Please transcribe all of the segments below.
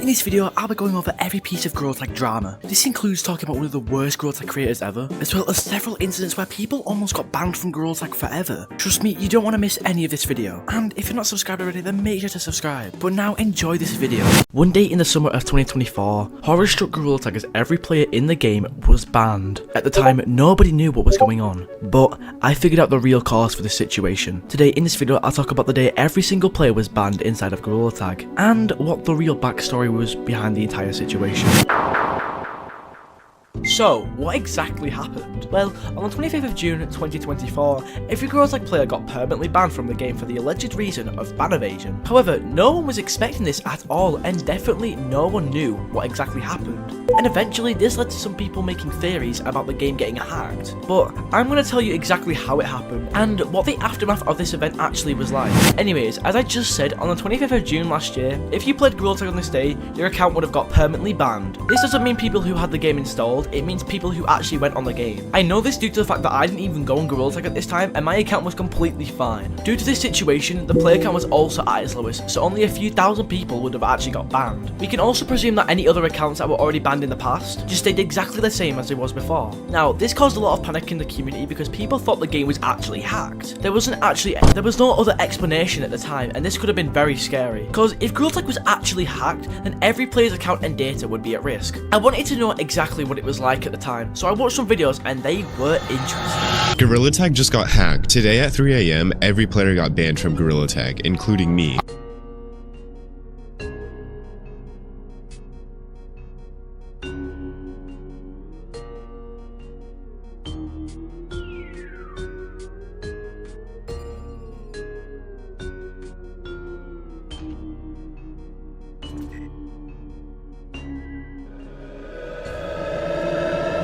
In this video, I'll be going over every piece of Gorilla Tag drama. This includes talking about one of the worst Gorilla Tag creators ever, as well as several incidents where people almost got banned from Gorilla Tag forever. Trust me, you don't want to miss any of this video. And if you're not subscribed already, then make sure to subscribe. But now enjoy this video. One day in the summer of 2024, horror struck Gorilla Tag as every player in the game was banned. At the time, nobody knew what was going on, but I figured out the real cause for this situation. Today in this video, I'll talk about the day every single player was banned inside of Gorilla Tag, and what the real backstory was behind the entire situation. So, what exactly happened? Well, on the 25th of June 2024, every Gorilla Tag player got permanently banned from the game for the alleged reason of ban evasion. However, no one was expecting this at all, and definitely no one knew what exactly happened. And eventually, this led to some people making theories about the game getting hacked. But I'm going to tell you exactly how it happened, and what the aftermath of this event actually was like. Anyways, as I just said, on the 25th of June last year, if you played Gorilla Tag on this day, your account would have got permanently banned. This doesn't mean people who had the game installed, it means people who actually went on the game. I know this due to the fact that I didn't even go on Gorilla Tag at this time, and my account was completely fine. Due to this situation, the player count was also at its lowest, so only a few thousand people would have actually got banned. We can also presume that any other accounts that were already banned in the past just stayed exactly the same as it was before. Now, this caused a lot of panic in the community because people thought the game was actually hacked. There was no other explanation at the time, and this could have been very scary. Because if Gorilla Tag was actually hacked, then every player's account and data would be at risk. I wanted to know exactly what it was like at the time, so I watched some videos and they were interesting. Gorilla Tag just got hacked. Today at 3 AM, every player got banned from Gorilla Tag, including me.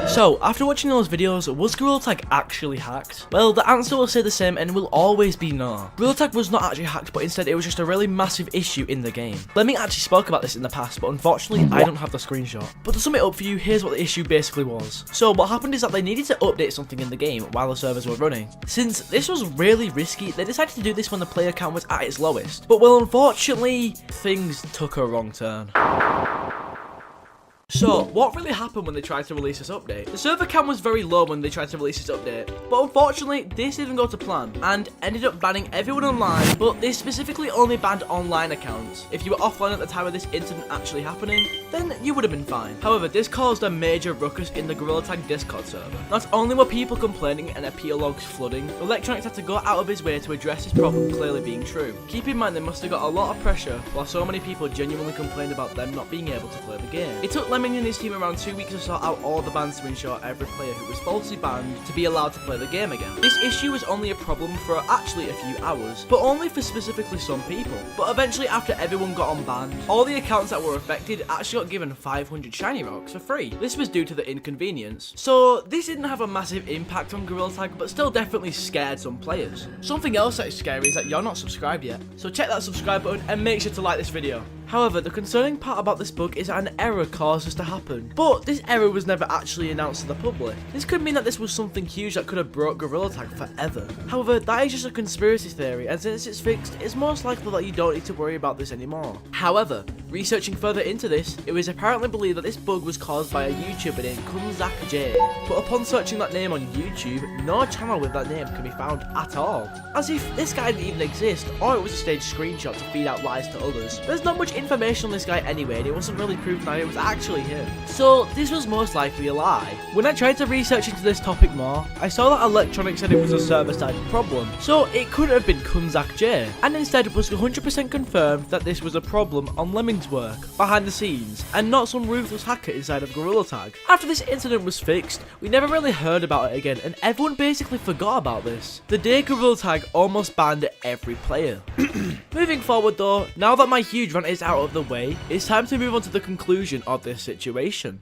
So, after watching those videos, was Gorilla Tag actually hacked? Well, the answer will stay the same and will always be no. Gorilla Tag was not actually hacked, but instead it was just a really massive issue in the game. Lemming actually spoke about this in the past, but unfortunately I don't have the screenshot. But to sum it up for you, here's what the issue basically was. So, what happened is that they needed to update something in the game while the servers were running. Since this was really risky, they decided to do this when the player count was at its lowest. But well, unfortunately, things took a wrong turn. So, what really happened when they tried to release this update? The server count was very low when they tried to release this update, but unfortunately, this didn't go to plan, and ended up banning everyone online, but they specifically only banned online accounts. If you were offline at the time of this incident actually happening, then you would have been fine. However, this caused a major ruckus in the Gorilla Tag Discord server. Not only were people complaining and appeal logs flooding, Electronics had to go out of his way to address this problem clearly being true. Keep in mind they must have got a lot of pressure, while so many people genuinely complained about them not being able to play the game. It took Lemming and his team around 2 weeks to sort out all the bans to ensure every player who was falsely banned to be allowed to play the game again. This issue was only a problem for actually a few hours, but only for specifically some people. But eventually, after everyone got unbanned, all the accounts that were affected actually got given 500 shiny rocks for free. This was due to the inconvenience. So this didn't have a massive impact on Gorilla Tag, but still definitely scared some players. Something else that is scary is that you're not subscribed yet, so check that subscribe button and make sure to like this video. However, the concerning part about this bug is that an error caused this to happen, but this error was never actually announced to the public. This could mean that this was something huge that could have broke Gorilla Tag forever. However, that is just a conspiracy theory, and since it's fixed, it's most likely that you don't need to worry about this anymore. However, researching further into this, it was apparently believed that this bug was caused by a YouTuber named Kunzak J, but upon searching that name on YouTube, no channel with that name can be found at all. As if this guy didn't even exist, or it was a staged screenshot to feed out lies to others. There's not much information on this guy anyway, and it wasn't really proved that it was actually him. So this was most likely a lie. When I tried to research into this topic more, I saw that Electronics said it was a server-side problem, so it couldn't have been Kunzak J, and instead it was 100% confirmed that this was a problem on Lemming's work, behind the scenes, and not some ruthless hacker inside of Gorilla Tag. After this incident was fixed, we never really heard about it again, and everyone basically forgot about this. The day Gorilla Tag almost banned every player. Moving forward though, now that my huge rant is out of the way, it's time to move on to the conclusion of this situation.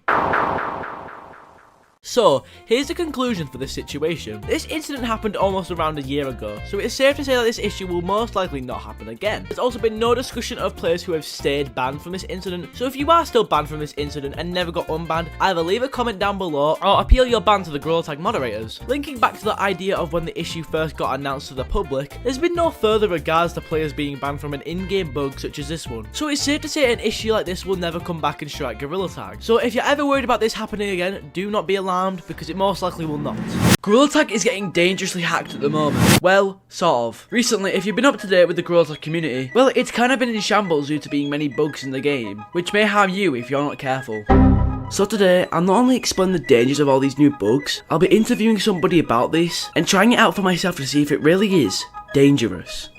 So, here's the conclusion for this situation. This incident happened almost around a year ago, so it's safe to say that this issue will most likely not happen again. There's also been no discussion of players who have stayed banned from this incident, so if you are still banned from this incident and never got unbanned, either leave a comment down below or appeal your ban to the Gorilla Tag moderators. Linking back to the idea of when the issue first got announced to the public, there's been no further regards to players being banned from an in-game bug such as this one, so it's safe to say an issue like this will never come back and strike Gorilla Tag. So if you're ever worried about this happening again, do not be alarmed, because it most likely will not. Gorilla Tag is getting dangerously hacked at the moment. Well, sort of. Recently, if you've been up to date with the Gorilla Tag community, well, it's kind of been in shambles due to being many bugs in the game, which may harm you if you're not careful. So today, I'll not only explain the dangers of all these new bugs, I'll be interviewing somebody about this, and trying it out for myself to see if it really is dangerous.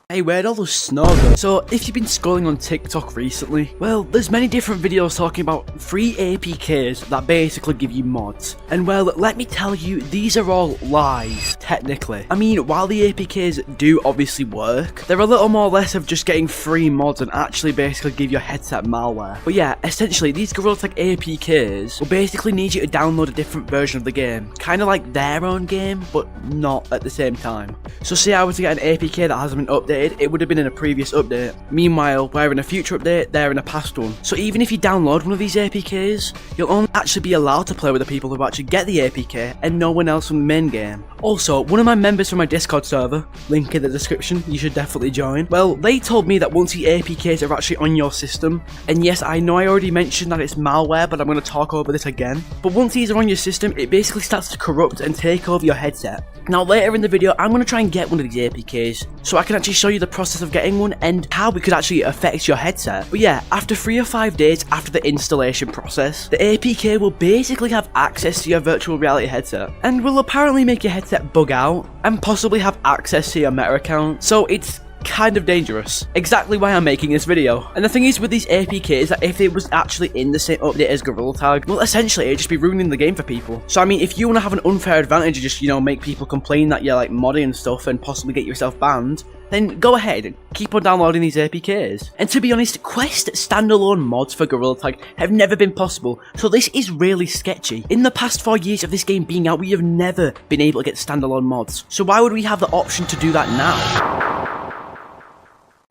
Hey, where'd all the snow go? So, if you've been scrolling on TikTok recently, well, there's many different videos talking about free APKs that basically give you mods. And well, let me tell you, these are all lies, technically. I mean, while the APKs do obviously work, they're a little more or less of just getting free mods and actually basically give your headset malware. But yeah, essentially, these Gorilla Tag APKs will basically need you to download a different version of the game. Kind of like their own game, but not at the same time. So say I were to get an APK that hasn't been updated, it would have been in a previous update. Meanwhile, we're in a future update, they're in a past one. So even if you download one of these APKs, you'll only actually be allowed to play with the people who actually get the APK and no one else from the main game. Also, one of my members from my Discord server, link in the description, you should definitely join. Well, they told me that once the APKs are actually on your system, and yes, I know I already mentioned that it's malware, but I'm going to talk over this again. But once these are on your system, it basically starts to corrupt and take over your headset. Now later in the video, I'm going to try and get one of these APKs, so I can actually show you the process of getting one and how it could actually affect your headset. But yeah, after 3 or 5 days after the installation process, the APK will basically have access to your virtual reality headset, and will apparently make your headset bug out, and possibly have access to your Meta account, so it's kind of dangerous. Exactly why I'm making this video. And the thing is with these APKs that if it was actually in the same update as Gorilla Tag, well essentially it'd just be ruining the game for people. So I mean, if you want to have an unfair advantage and just, you know, make people complain that you're like modding and stuff and possibly get yourself banned, then go ahead and keep on downloading these APKs. And to be honest, Quest standalone mods for Gorilla Tag have never been possible, so this is really sketchy. In the past 4 years of this game being out, we have never been able to get standalone mods. So why would we have the option to do that now?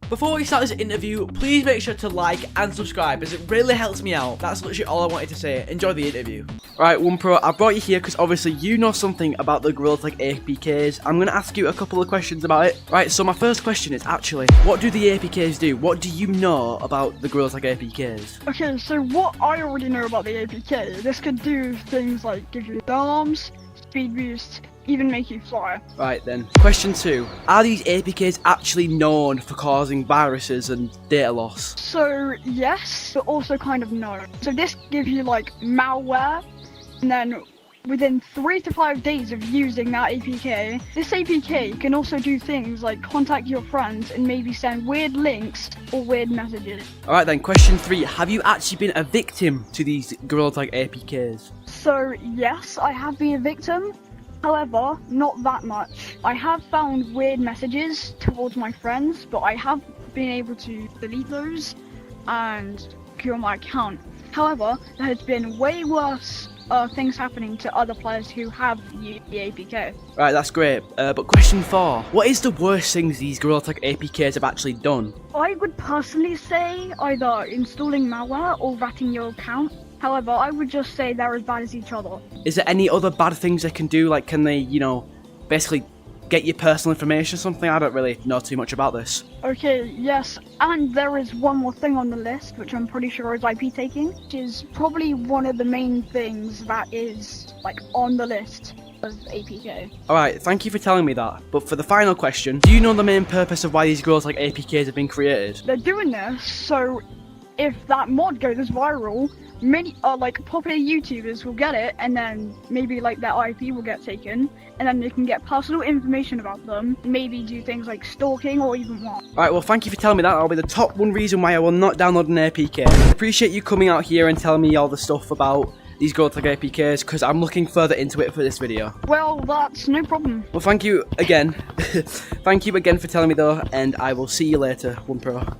Before we start this interview, please make sure to like and subscribe as it really helps me out. That's literally all I wanted to say. Enjoy the interview. Alright, OnePro, I brought you here because obviously you know something about the Gorilla Tag APKs. I'm going to ask you a couple of questions about it. Right, so my first question is actually, what do the APKs do? What do you know about the Gorilla Tag APKs? Okay, so what I already know about the APK, this could do things like give you alarms, speed boost, even make you fly. Right then. Question 2. Are these APKs actually known for causing viruses and data loss? So yes, but also kind of no. So this gives you like malware, and then within 3 to 5 days of using that APK, this APK can also do things like contact your friends and maybe send weird links or weird messages. Alright then, question 3. Have you actually been a victim to these Gorilla Tag APKs? So yes, I have been a victim. However, not that much. I have found weird messages towards my friends, but I have been able to delete those and secure my account. However, there has been way worse things happening to other players who have used the APK. Right, that's great. But question 4. What is the worst things these Gorilla Tag APKs have actually done? I would personally say either installing malware or ratting your account. However, I would just say they're as bad as each other. Is there any other bad things they can do? Like, can they, you know, basically get your personal information or something? I don't really know too much about this. Okay, yes, and there is one more thing on the list, which I'm pretty sure is IP taking, which is probably one of the main things that is, like, on the list of APK. Alright, thank you for telling me that. But for the final question, do you know the main purpose of why these Gorilla Tag APKs have been created? They're doing this so if that mod goes viral, many like popular YouTubers will get it, and then maybe like their IP will get taken, and then they can get personal information about them, maybe do things like stalking or even more. Alright, well thank you for telling me that. That'll be the top one reason why I will not download an APK. I appreciate you coming out here and telling me all the stuff about these Gorilla Tag APKs, because I'm looking further into it for this video. Well, that's no problem. Well, thank you again. Thank you again for telling me though, and I will see you later, OnePro.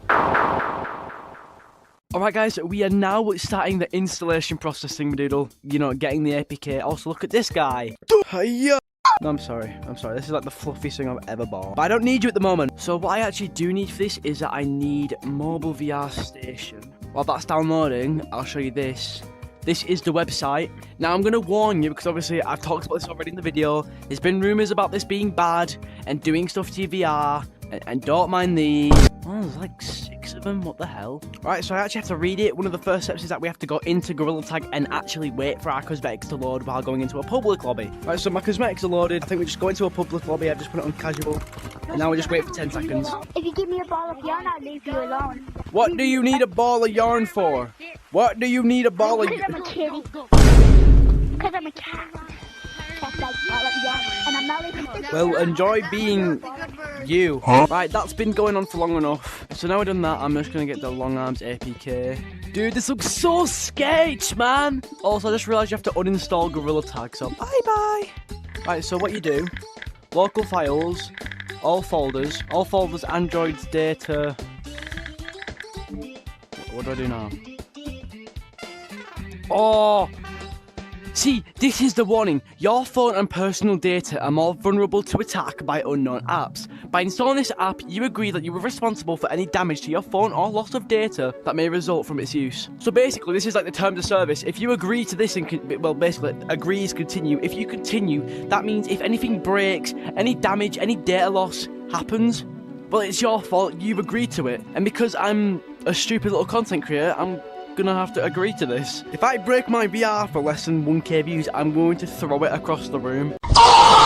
Alright guys, we are now starting the installation processing, Doodle. You know, getting the APK. Also, look at this guy. Hiya! No, I'm sorry. This is like the fluffiest thing I've ever bought. But I don't need you at the moment. So what I actually do need for this is that I need mobile VR station. While that's downloading, I'll show you this. This is the website. Now, I'm going to warn you, because obviously I've talked about this already in the video. There's been rumours about this being bad and doing stuff to your VR. And don't mind these. Oh, there's like 6 of them. What the hell? Right, so I actually have to read it. One of the first steps is that we have to go into Gorilla Tag and actually wait for our cosmetics to load while going into a public lobby. Right, so my cosmetics are loaded. I think we just go into a public lobby. I've just put it on casual. And now we just wait for 10 seconds. If you give me a ball of yarn, I'll leave you alone. What do you need a ball of yarn for? What do you need a ball of yarn? Because I'm a kitty. Because I'm a cat. Well, enjoy being you. Right, that's been going on for long enough. So now we've done that, I'm just going to get the long arms APK. Dude, this looks so sketch, man. Also, I just realised you have to uninstall Gorilla Tag, so bye-bye. Right, so what you do, local files, all folders, Android's data. What do I do now? Oh! See, this is the warning. Your phone and personal data are more vulnerable to attack by unknown apps. By installing this app, you agree that you are responsible for any damage to your phone or loss of data that may result from its use. So basically, this is like the terms of service. If you agree to this, basically, agree is continue. If you continue, that means if anything breaks, any damage, any data loss happens, well, it's your fault. You've agreed to it. And because I'm a stupid little content creator, I'm gonna have to agree to this. If I break my VR for less than 1k views, I'm going to throw it across the room.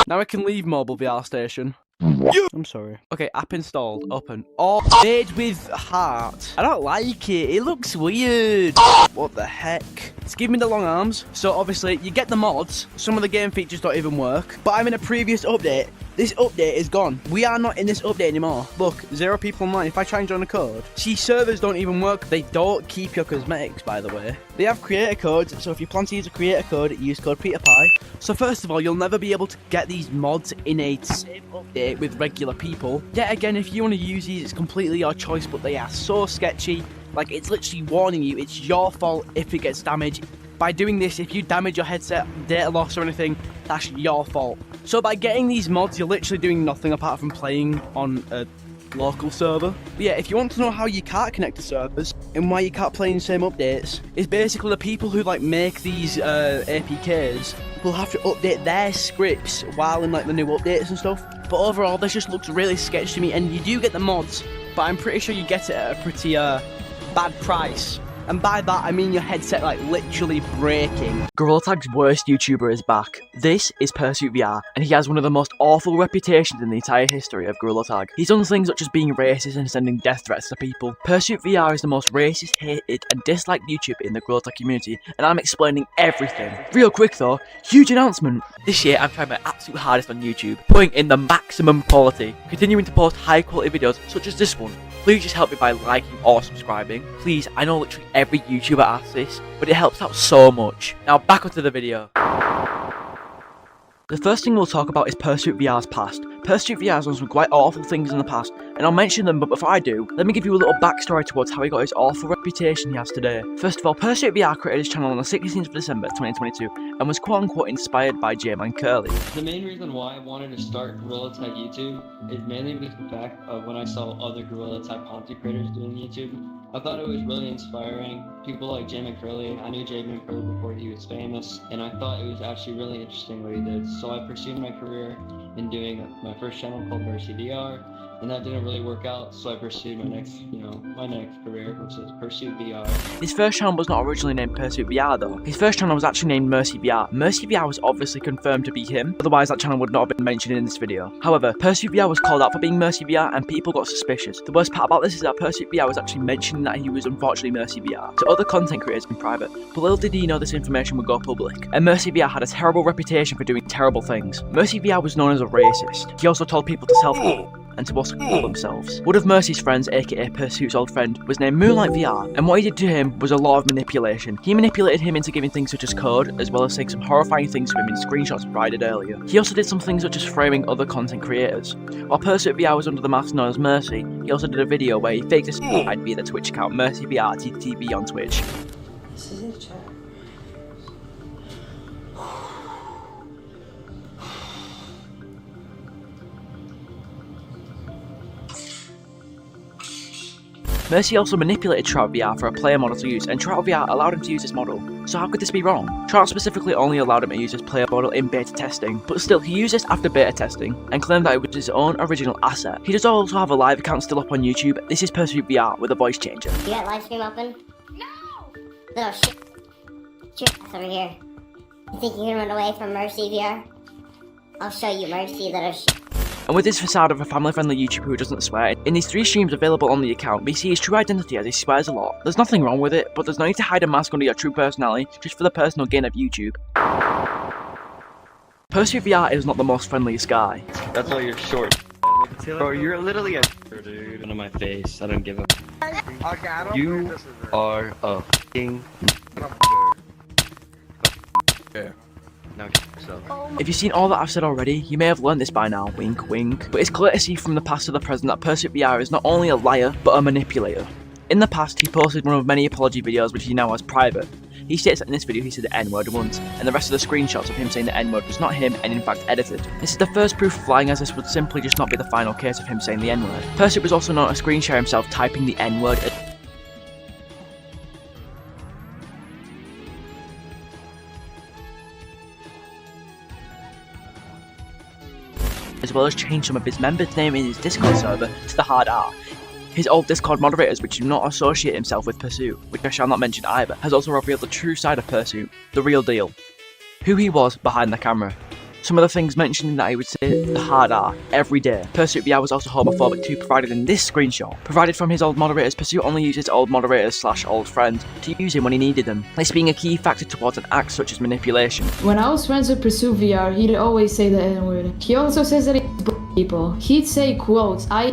Now I can leave mobile VR station. I'm sorry. Okay, app installed. Open. Oh, made with heart. I don't like it. It looks weird. What the heck? It's giving me the long arms. So obviously, you get the mods. Some of the game features don't even work. But I'm in a previous update. This update is gone. We are not in this update anymore. Look, 0 people online. If I try and join a code. See, servers don't even work. They don't keep your cosmetics, by the way. They have creator codes. So if you plan to use a creator code, use code PieterPie. So first of all, you'll never be able to get these mods in a same update with regular people. Yet again, if you want to use these, it's completely your choice, but they are so sketchy. Like, it's literally warning you, it's your fault if it gets damaged. By doing this, if you damage your headset, data loss or anything, that's your fault. So by getting these mods, you're literally doing nothing apart from playing on a local server. But yeah, if you want to know how you can't connect to servers and why you can't play in the same updates, it's basically the people who like make these APKs will have to update their scripts while in like the new updates and stuff. But overall, this just looks really sketchy to me, and you do get the mods, but I'm pretty sure you get it at a pretty bad price. And by that, I mean your headset like literally breaking. Gorilla Tag's worst YouTuber is back. This is PursuitVR, and he has one of the most awful reputations in the entire history of Gorilla Tag. He's done things such as being racist and sending death threats to people. PursuitVR is the most racist, hated, and disliked YouTuber in the Gorilla Tag community, and I'm explaining everything. Real quick though, huge announcement. This year, I'm trying my absolute hardest on YouTube, putting in the maximum quality, continuing to post high quality videos such as this one. Please just help me by liking or subscribing. Please, I know literally every YouTuber asks this, but it helps out so much. Now back onto the video. The first thing we'll talk about is PursuitVR's past. PursuitVR has done some quite awful things in the past, and I'll mention them, but before I do, let me give you a little backstory towards how he got his awful reputation he has today. First of all, PursuitVR created his channel on the 16th of December 2022, and was quote-unquote inspired by Jmancurly. The main reason why I wanted to start Gorilla Tag YouTube is mainly because the fact of when I saw other Gorilla Tag content creators doing YouTube. I thought it was really inspiring. People like Jmancurly, I knew Jmancurly before he was famous, and I thought it was actually really interesting what he did. So I pursued my career in doing my first channel called MercyVR, and that didn't really work out, so I pursued my next, my next career, which is PursuitVR. His first channel was not originally named PursuitVR though. His first channel was actually named MercyVR. MercyVR was obviously confirmed to be him, otherwise that channel would not have been mentioned in this video. However, PursuitVR was called out for being MercyVR, and people got suspicious. The worst part about this is that PursuitVR was actually mentioning that he was unfortunately MercyVR to other content creators in private, but little did he know this information would go public. And MercyVR had a terrible reputation for doing terrible things. MercyVR was known as a racist. He also told people to and to also call themselves. One of Mercy's friends, aka Pursuit's old friend, was named Moonlight VR, and what he did to him was a lot of manipulation. He manipulated him into giving things such as code, as well as saying some horrifying things to him in screenshots provided earlier. He also did some things such as framing other content creators. While Pursuit VR was under the mask known as Mercy, he also did a video where he faked a suicide via the Twitch account MercyVR TTV on Twitch. This is it, chat. Mercy also manipulated Trout VR for a player model to use, and Trout VR allowed him to use this model. So how could this be wrong? Trout specifically only allowed him to use this player model in beta testing, but still he used this after beta testing and claimed that it was his own original asset. He does also have a live account still up on YouTube. This is Pursuit VR with a voice changer. You got live stream open? No! Little shit. Shit over here. You think you can run away from Mercy VR? I'll show you Mercy, little shit. And with this facade of a family-friendly YouTuber who doesn't swear, in these 3 streams available on the account, we see his true identity as he swears a lot. There's nothing wrong with it, but there's no need to hide a mask under your true personality just for the personal gain of YouTube. Pursuit VR is not the most friendliest guy. That's why you're short. Bro, you're literally a dude. On my face. I don't give a. Okay, I don't You think this is it. are a f***ing. Now get yourself. If you've seen all that I've said already, you may have learned this by now, wink wink, but it's clear to see from the past to the present that Pursuit VR is not only a liar, but a manipulator. In the past, he posted one of many apology videos which he now has private. He states that in this video he said the N-word once, and the rest of the screenshots of him saying the N-word was not him and in fact edited. This is the first proof flying, as this would simply just not be the final case of him saying the N-word. Pursuit was also known to screen share himself typing the N-word as well as change some of his members' name in his Discord server to the hard R. His old Discord moderators, which do not associate himself with Pursuit, which I shall not mention either, has also revealed the true side of Pursuit, the real deal. Who he was behind the camera. Some of the things mentioned that he would say the hard R every day. Pursuit VR was also homophobic too, provided in this screenshot. Provided from his old moderators, Pursuit only uses old moderators / old friends to use him when he needed them, this being a key factor towards an act such as manipulation. When I was friends with Pursuit VR, he'd always say the N-word. He also says that he people. He'd say quotes, I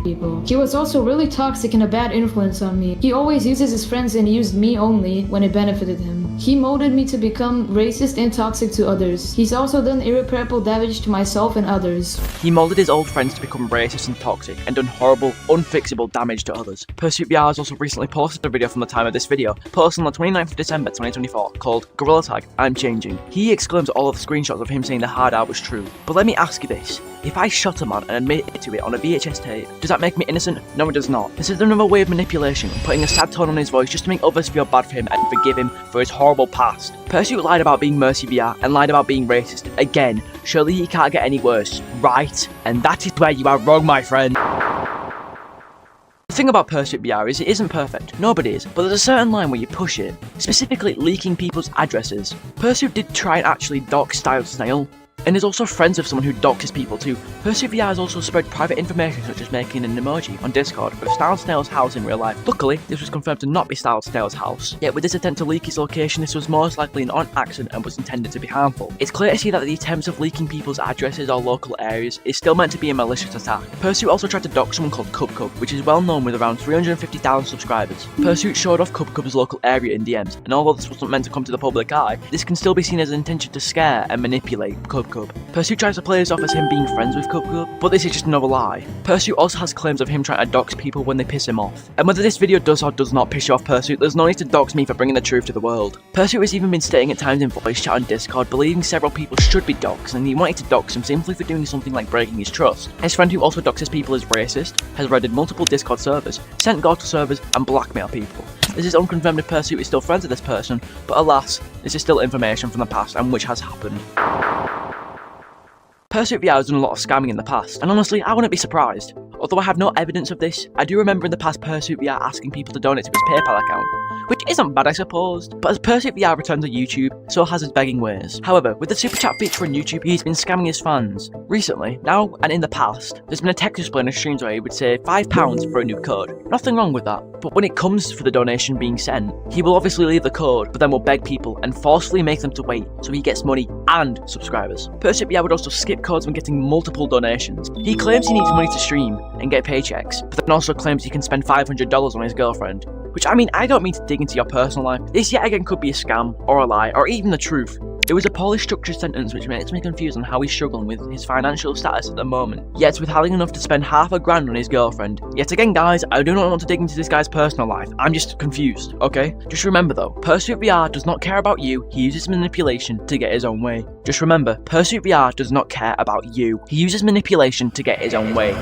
people. He was also really toxic and a bad influence on me. He always uses his friends and used me only when it benefited him. He molded me to become racist and toxic to others. He's also done irreparable damage to myself and others. He molded his old friends to become racist and toxic, and done horrible, unfixable damage to others. Pursuit VR has also recently posted a video from the time of this video, posted on the 29th of December 2024, called Gorilla Tag, I'm Changing. He exclaims all of the screenshots of him saying the hard R was true. But let me ask you this. If I shot a man and admitted to it on a VHS tape, does that make me innocent? No, it does not. This is another way of manipulation, putting a sad tone on his voice just to make others feel bad for him and forgive him for his horrible past. Pursuit lied about being Mercy VR and lied about being racist. Again, surely he can't get any worse, right? And that is where you are wrong, my friend. The thing about Pursuit VR is it isn't perfect, nobody is, but there's a certain line where you push it, specifically leaking people's addresses. Pursuit did try and actually dox Styled Snail, and is also friends with someone who doxes people too. Pursuit VR has also spread private information such as making an emoji on Discord with Styled Snail's house in real life. Luckily, this was confirmed to not be Styled Snail's house. Yet with this attempt to leak his location, this was most likely an accident and was intended to be harmful. It's clear to see that the attempts of leaking people's addresses or local areas is still meant to be a malicious attack. Pursuit also tried to dox someone called Cub, which is well known with around 350,000 subscribers. Pursuit showed off Cub's local area in DMs, and although this wasn't meant to come to the public eye, this can still be seen as an intention to scare and manipulate Cub. Pursuit tries to play this off as him being friends with Cub, but this is just another lie. Pursuit also has claims of him trying to dox people when they piss him off. And whether this video does or does not piss you off Pursuit, there's no need to dox me for bringing the truth to the world. Pursuit has even been stating at times in voice chat on Discord believing several people should be doxed, and he wanted to dox him simply for doing something like breaking his trust. His friend who also doxes people is racist, has raided multiple Discord servers, sent God to servers, and blackmailed people. This is unconfirmed if Pursuit is still friends with this person, but alas, this is still information from the past and which has happened. Pursuit VR has done a lot of scamming in the past, and honestly, I wouldn't be surprised. Although I have no evidence of this, I do remember in the past PieterPie asking people to donate to his PayPal account, which isn't bad I suppose, but as PieterPie returned to YouTube, so has his begging ways. However, with the super chat feature on YouTube, he's been scamming his fans. Recently, now and in the past, there's been a text display in his streams where he would say £5 for a new code. Nothing wrong with that, but when it comes for the donation being sent, he will obviously leave the code, but then will beg people and forcefully make them to wait, so he gets money and subscribers. PieterPie would also skip codes when getting multiple donations. He claims he needs money to stream and get paychecks, but then also claims he can spend $500 on his girlfriend. Which, I mean, I don't mean to dig into your personal life. This yet again could be a scam, or a lie, or even the truth. It was a poorly structured sentence which makes me confused on how he's struggling with his financial status at the moment, yet with having enough to spend $500 on his girlfriend. Yet again guys, I do not want to dig into this guy's personal life, I'm just confused, okay? Just remember though, PieterPie does not care about you, he uses manipulation to get his own way. Just remember, PieterPie does not care about you, he uses manipulation to get his own way.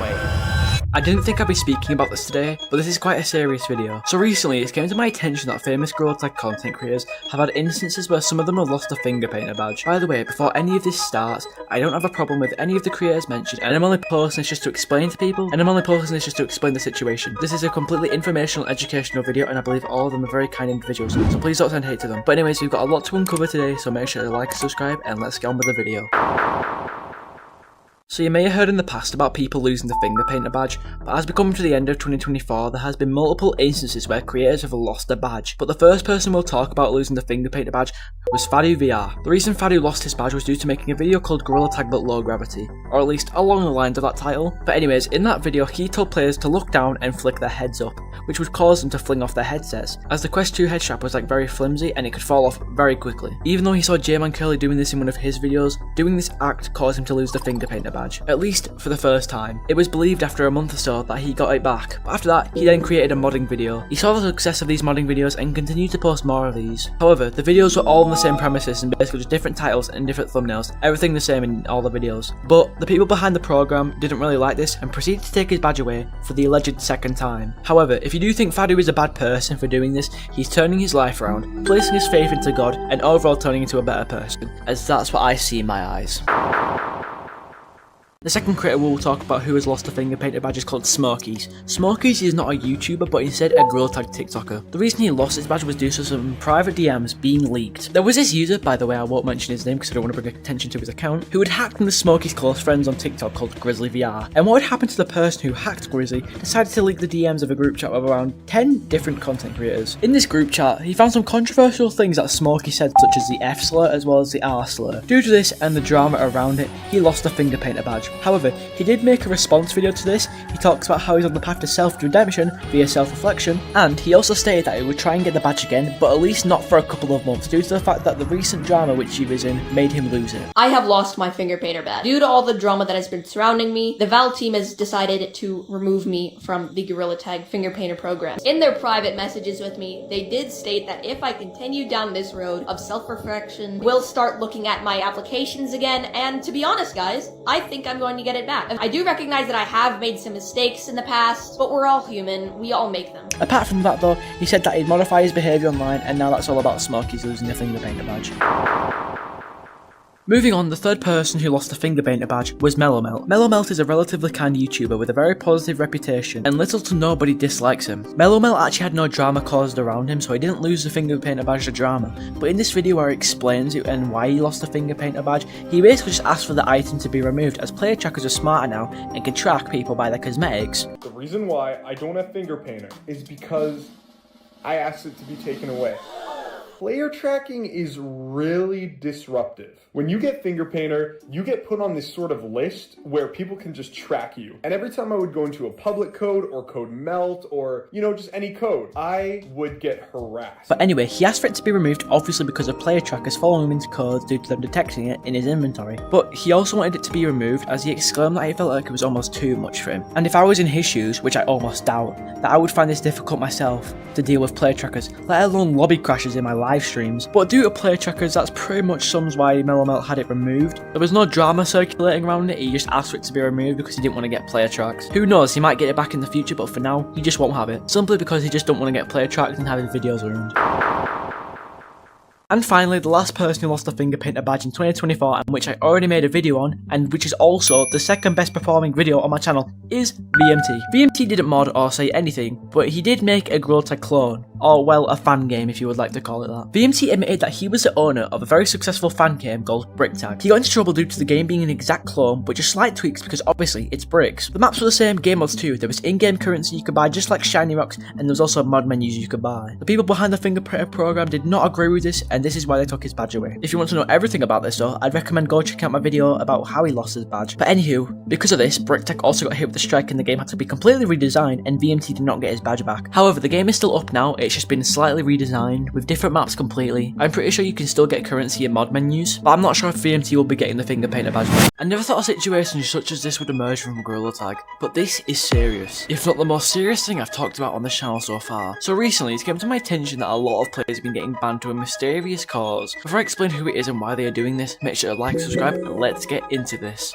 I didn't think I'd be speaking about this today, but this is quite a serious video. So recently, it came to my attention that famous Gorilla Tag content creators have had instances where some of them have lost a finger painter badge. By the way, before any of this starts, I don't have a problem with any of the creators mentioned, and I'm only posting this just to explain to people, and I'm only posting this just to explain the situation. This is a completely informational, educational video, and I believe all of them are very kind individuals, so please don't send hate to them. But anyways, we've got a lot to uncover today, so make sure to like and subscribe, and let's get on with the video. So you may have heard in the past about people losing the finger painter badge, but as we come to the end of 2024, there has been multiple instances where creators have lost a badge. But the first person we'll talk about losing the finger painter badge was FaduVR. The reason Fadu lost his badge was due to making a video called Gorilla Tag but Low Gravity, or at least along the lines of that title. But anyways, in that video he told players to look down and flick their heads up, which would cause them to fling off their headsets, as the Quest 2 head strap was like very flimsy and it could fall off very quickly. Even though he saw Jmancurly doing this in one of his videos, doing this act caused him to lose the finger painter badge, at least for the first time. It was believed after a month or so that he got it back, but after that he then created a modding video. He saw the success of these modding videos and continued to post more of these. However, the videos were all on the same premises and basically just different titles and different thumbnails, everything the same in all the videos. But the people behind the program didn't really like this and proceeded to take his badge away for the alleged second time. However, if you do think Fadu is a bad person for doing this, he's turning his life around, placing his faith into God, and overall turning into a better person, as that's what I see in my eyes. The second creator we'll talk about who has lost a finger painter badge is called Smokies. Smokies is not a YouTuber, but instead a Gorilla Tag TikToker. The reason he lost his badge was due to some private DMs being leaked. There was this user, by the way I won't mention his name because I don't want to bring attention to his account, who had hacked one of Smokies' close friends on TikTok called GrizzlyVR. And what would happen to the person who hacked Grizzly decided to leak the DMs of a group chat of around 10 different content creators. In this group chat, he found some controversial things that Smokey said, such as the F slur as well as the R slur. Due to this and the drama around it, he lost a finger painter badge. However, he did make a response video to this. He talks about how he's on the path to self-redemption via self-reflection, and he also stated that he would try and get the badge again, but at least not for a couple of months, due to the fact that the recent drama which he was in made him lose it. I have lost my finger painter badge. Due to all the drama that has been surrounding me, the Valve team has decided to remove me from the Gorilla Tag finger painter program. In their private messages with me, they did state that if I continue down this road of self-reflection, we'll start looking at my applications again, and to be honest guys, I think I'm going to get it back. I do recognize that I have made some mistakes in the past, but we're all human, we all make them. Apart from that though, he said that he'd modify his behaviour online, and now that's all about Smokies losing the finger painter badge. Moving on, the third person who lost the finger painter badge was Mellowmelt. Mellowmelt is a relatively kind YouTuber with a very positive reputation, and little to nobody dislikes him. Mellowmelt actually had no drama caused around him, so he didn't lose the finger painter badge to drama. But in this video where he explains it and why he lost the finger painter badge, he basically just asked for the item to be removed, as player trackers are smarter now and can track people by their cosmetics. The reason why I don't have finger painter is because I asked it to be taken away. Player tracking is really disruptive. When you get finger painter, you get put on this sort of list where people can just track you. And every time I would go into a public code or code melt or, you know, just any code, I would get harassed. But anyway, he asked for it to be removed obviously because of player trackers following him into codes due to them detecting it in his inventory. But he also wanted it to be removed as he exclaimed that he felt like it was almost too much for him. And if I was in his shoes, which I almost doubt, that I would find this difficult myself to deal with player trackers, let alone lobby crashes in my live streams. But due to player trackers, that's pretty much sums why Mellowmelt had it removed. There was no drama circulating around it, he just asked for it to be removed because he didn't want to get player tracks. Who knows, he might get it back in the future, but for now, he just won't have it. Simply because he just don't want to get player tracked and have his videos ruined. And finally, the last person who lost a finger painter badge in 2024, and which I already made a video on, and which is also the second best performing video on my channel, is VMT. VMT didn't mod or say anything, but he did make a Gorilla Tag clone, or well, a fan game if you would like to call it that. VMT admitted that he was the owner of a very successful fan game called Brick Tag. He got into trouble due to the game being an exact clone, but just slight tweaks because obviously it's bricks. The maps were the same, game modes too. There was in-game currency you could buy just like shiny rocks, and there was also mod menus you could buy. The people behind the finger painter program did not agree with this, and this is why they took his badge away. If you want to know everything about this though, I'd recommend go check out my video about how he lost his badge. But anywho, because of this, Brick Tag also got hit with a strike and the game had to be completely redesigned, and VMT did not get his badge back. However, the game is still up now, it's just been slightly redesigned with different maps completely. I'm pretty sure you can still get currency in mod menus, but I'm not sure if VMT will be getting the finger painter badge back. I never thought a situation such as this would emerge from Gorilla Tag, but this is serious. If not the most serious thing I've talked about on this channel so far. So recently, it's come to my attention that a lot of players have been getting banned to a mysterious cause. Before I explain who it is and why they are doing this, make sure to like, subscribe, and let's get into this.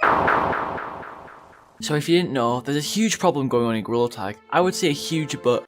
So if you didn't know, there's a huge problem going on in Gorilla Tag. I would say a huge but.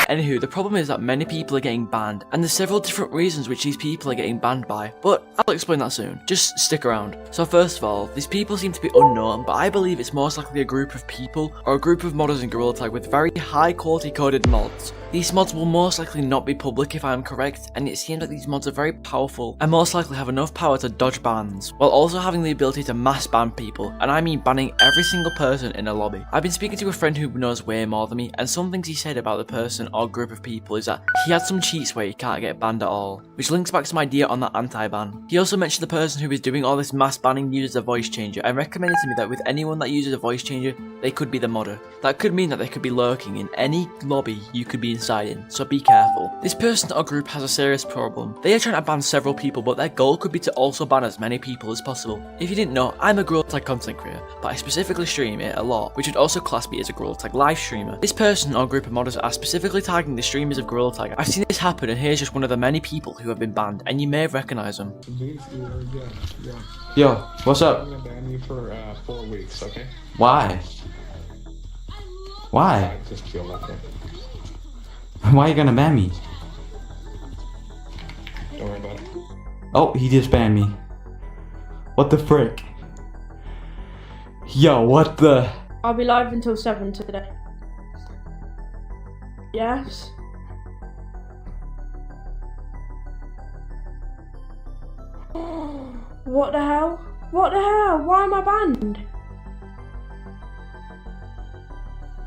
Anywho, the problem is that many people are getting banned, and there's several different reasons which these people are getting banned by, but I'll explain that soon. Just stick around. So first of all, these people seem to be unknown, but I believe it's most likely a group of people, or a group of modders in Gorilla Tag with very high quality coded mods. These mods will most likely not be public if I am correct, and it seems like these mods are very powerful, and most likely have enough power to dodge bans, while also having the ability to mass ban people, and I mean banning every single person in a lobby. I've been speaking to a friend who knows way more than me, and some things he said about the person or group of people is that he had some cheats where he can't get banned at all, which links back to my idea on that anti-ban. He also mentioned the person who is doing all this mass banning uses a voice changer, and recommended to me that with anyone that uses a voice changer, they could be the modder. That could mean that they could be lurking in any lobby you could be inside in, so be careful. This person or group has a serious problem. They are trying to ban several people, but their goal could be to also ban as many people as possible. If you didn't know, I'm a Gorilla Tag content creator, but I specifically stream it a lot, which would also class me as a Gorilla Tag live streamer. This person or group of modders are specifically tagging the streamers of Gorilla Tag. I've seen this happen, and here's just one of the many people who have been banned, and you may recognize them. Yo, what's up? I'm gonna ban you for 4 weeks, okay? Why? Why? I just feel like it. Why are you gonna ban me? Don't worry about it. Oh, he just banned me. What the frick? Yo, what the? I'll be live until 7 today. Yes? What the hell? What the hell? Why am I banned?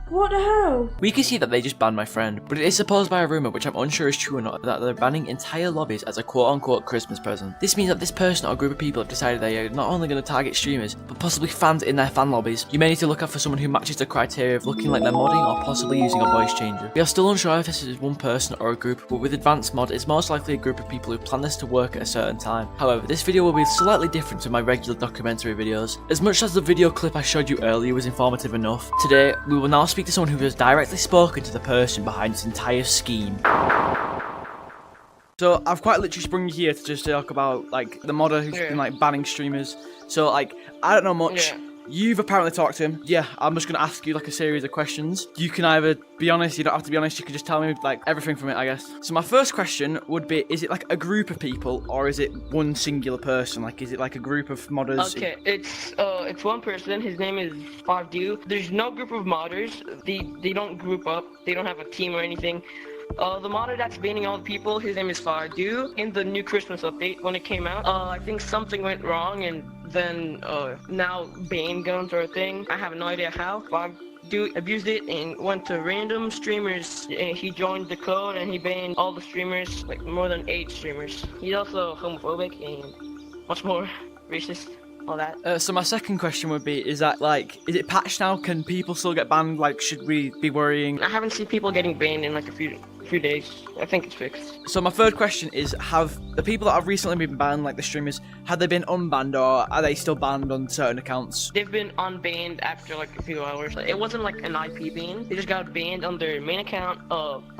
What the hell? We can see that they just banned my friend, but it is supposed by a rumour, which I'm unsure is true or not, that they're banning entire lobbies as a quote-unquote Christmas present. This means that this person or group of people have decided they are not only going to target streamers, but possibly fans in their fan lobbies. You may need to look out for someone who matches the criteria of looking like they're modding or possibly using a voice changer. We are still unsure if this is one person or a group, but with advanced mod, it's most likely a group of people who plan this to work at a certain time. However, this video will be slightly different to my regular documentary videos. As much as the video clip I showed you earlier was informative enough, today we will now speak to someone who has directly spoken to the person behind this entire scheme. So I've quite literally sprung you here to just talk about like the modder who's been like banning streamers. So like I don't know much. You've apparently talked to him. Yeah, I'm just gonna ask you like a series of questions. You can either be honest, you don't have to be honest, you can just tell me like everything from it, I guess. So my first question would be, is it like a group of people or is it one singular person? Like is it like a group of modders? Okay, it's one person, his name is Fardu. There's no group of modders. They don't group up, they don't have a team or anything. The modder that's banning all the people, his name is Fardu. In the new Christmas update, when it came out, I think something went wrong and then now ban guns are a thing. I have no idea how. Fardu abused it and went to random streamers. He joined the code and he banned all the streamers, like more than 8 streamers. He's also homophobic and much more racist. All that. So my second question would be, is it patched now? Can people still get banned? Like, should we be worrying? I haven't seen people getting banned in like a few days. I think it's fixed. So my third question is, have the people that have recently been banned, like the streamers, have they been unbanned or are they still banned on certain accounts? They've been unbanned after like a few hours. It wasn't like an IP ban. They just got banned on their main account.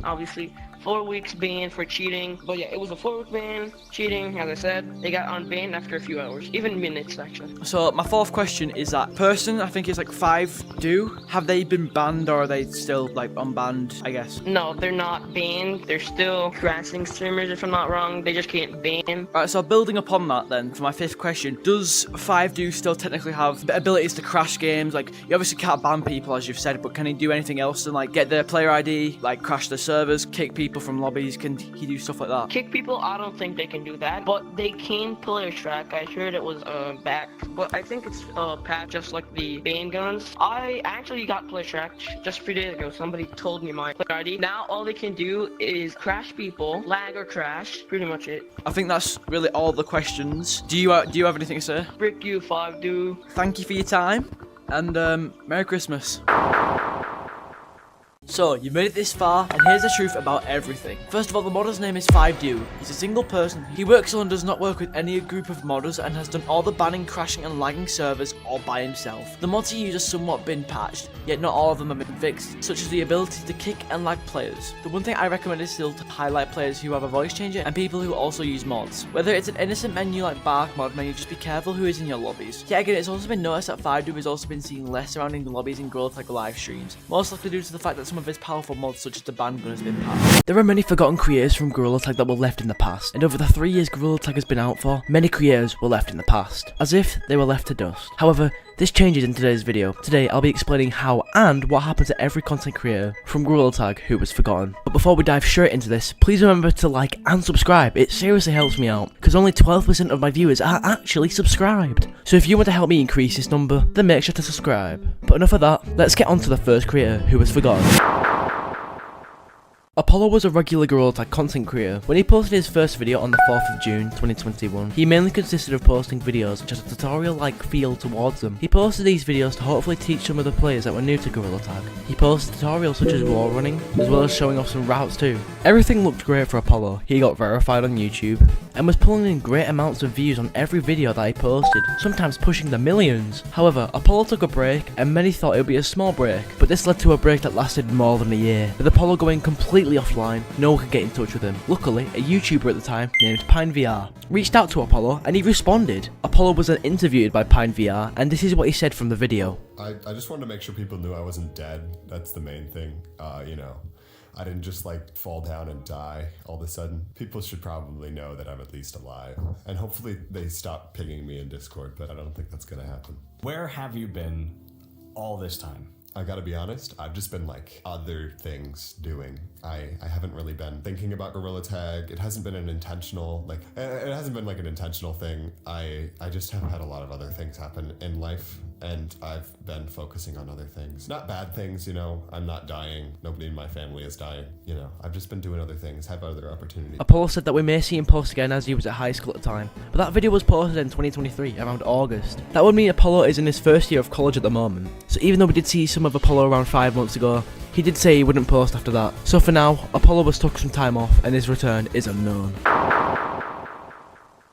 Obviously 4 weeks ban for cheating. But yeah, it was a 4-week ban, cheating, as I said. They got unbanned after a few hours, even minutes actually. So my fourth question is that person, I think it's like 5, have they been banned or are they still like unbanned, I guess? No, they're not not banned. They're still harassing streamers, if I'm not wrong. They just can't ban. Alright, so building upon that then, for my 5th question, does 5do still technically have the abilities to crash games? Like, you obviously can't ban people, as you've said, but can he do anything else than, like, get their player ID, like, crash the servers, kick people from lobbies? Can he do stuff like that? Kick people, I don't think they can do that, but they can player track. I heard it was back, but I think it's patched just like the ban guns. I actually got player tracked just a few days ago. Somebody told me my player ID. Now all they can do is crash people, lag or crash. Pretty much it. I think that's really all the questions. Do you have anything to say? Frick you, 5do. Thank you for your time, and Merry Christmas. So, you've made it this far, and here's the truth about everything. First of all, the modder's name is 5do. He's a single person. He works alone, does not work with any group of modders, and has done all the banning, crashing, and lagging servers all by himself. The mods he uses somewhat been patched, yet not all of them have been fixed, such as the ability to kick and lag players. The one thing I recommend is still to highlight players who have a voice changer and people who also use mods. Whether it's an innocent menu like Bark mod menu, just be careful who is in your lobbies. Yet again, it's also been noticed that 5do has also been seen less surrounding the lobbies in Gorilla Tag live streams, most likely due to the fact that some of his powerful mods such as the ban gun has been patched. There are many forgotten creators from Gorilla Tag that were left in the past, and over the 3 years Gorilla Tag has been out for, many creators were left in the past, as if they were left to dust. However, this changes in today's video. Today I'll be explaining how and what happened to every content creator from Gorilla Tag who was forgotten. But before we dive straight into this, please remember to like and subscribe. It seriously helps me out, because only 12% of my viewers are actually subscribed. So if you want to help me increase this number, then make sure to subscribe. But enough of that, let's get on to the first creator who was forgotten. Apollo was a regular Gorilla Tag content creator. When he posted his first video on the 4th of June 2021, he mainly consisted of posting videos which had a tutorial-like feel towards them. He posted these videos to hopefully teach some of the players that were new to Gorilla Tag. He posted tutorials such as wall running, as well as showing off some routes too. Everything looked great for Apollo. He got verified on YouTube, and was pulling in great amounts of views on every video that he posted, sometimes pushing the millions. However, Apollo took a break, and many thought it would be a small break, but this led to a break that lasted more than a year, with Apollo going completely offline. No one could get in touch with him. Luckily, a YouTuber at the time named PieterPie reached out to Apollo and he responded. Apollo was then interviewed by PieterPie, and this is what he said from the video. I just wanted to make sure people knew I wasn't dead. That's the main thing. You know, I didn't just like fall down and die all of a sudden. People should probably know that I'm at least alive. And hopefully they stop pinging me in Discord, but I don't think that's gonna happen. Where have you been all this time? I gotta be honest, I've just been like other things doing. I haven't really been thinking about Gorilla Tag. It hasn't been an intentional, like, it hasn't been like an intentional thing. I just have had a lot of other things happen in life, and I've been focusing on other things. Not bad things, you know, I'm not dying. Nobody in my family is dying, you know. I've just been doing other things, have other opportunities. Apollo said that we may see him post again as he was at high school at the time, but that video was posted in 2023, around August. That would mean Apollo is in his first year of college at the moment. So even though we did see some of Apollo around 5 months ago, he did say he wouldn't post after that. So for now, Apollo has took some time off and his return is unknown.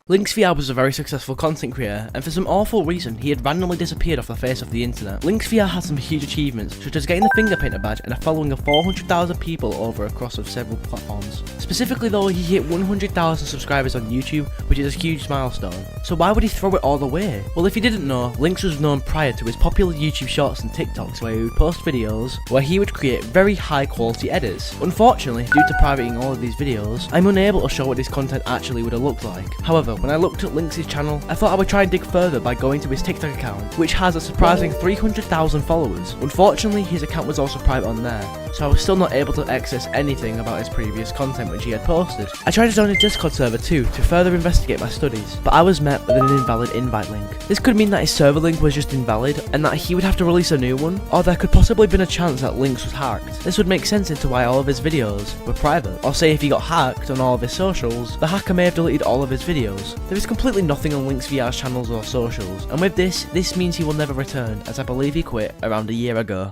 LynxVR was a very successful content creator, and for some awful reason, he had randomly disappeared off the face of the internet. LynxVR had some huge achievements, such as getting the finger painter badge and a following of 400,000 people over a cross of several platforms. Specifically though, he hit 100,000 subscribers on YouTube, which is a huge milestone. So why would he throw it all away? Well, if you didn't know, Lynx was known prior to his popular YouTube shorts and TikToks where he would post videos where he would create very high quality edits. Unfortunately, due to privating all of these videos, I'm unable to show what his content actually would have looked like. However, when I looked at Lynx's channel, I thought I would try and dig further by going to his TikTok account, which has a surprising 300,000 followers. Unfortunately, his account was also private on there, so I was still not able to access anything about his previous content which he had posted. I tried to join a Discord server too to further investigate my studies, but I was met with an invalid invite link. This could mean that his server link was just invalid and that he would have to release a new one, or there could possibly been a chance that Lynx was hacked. This would make sense into why all of his videos were private, or say if he got hacked on all of his socials, the hacker may have deleted all of his videos. There is completely nothing on LynxVR's channels or socials, and with this means he will never return, as I believe he quit around a year ago.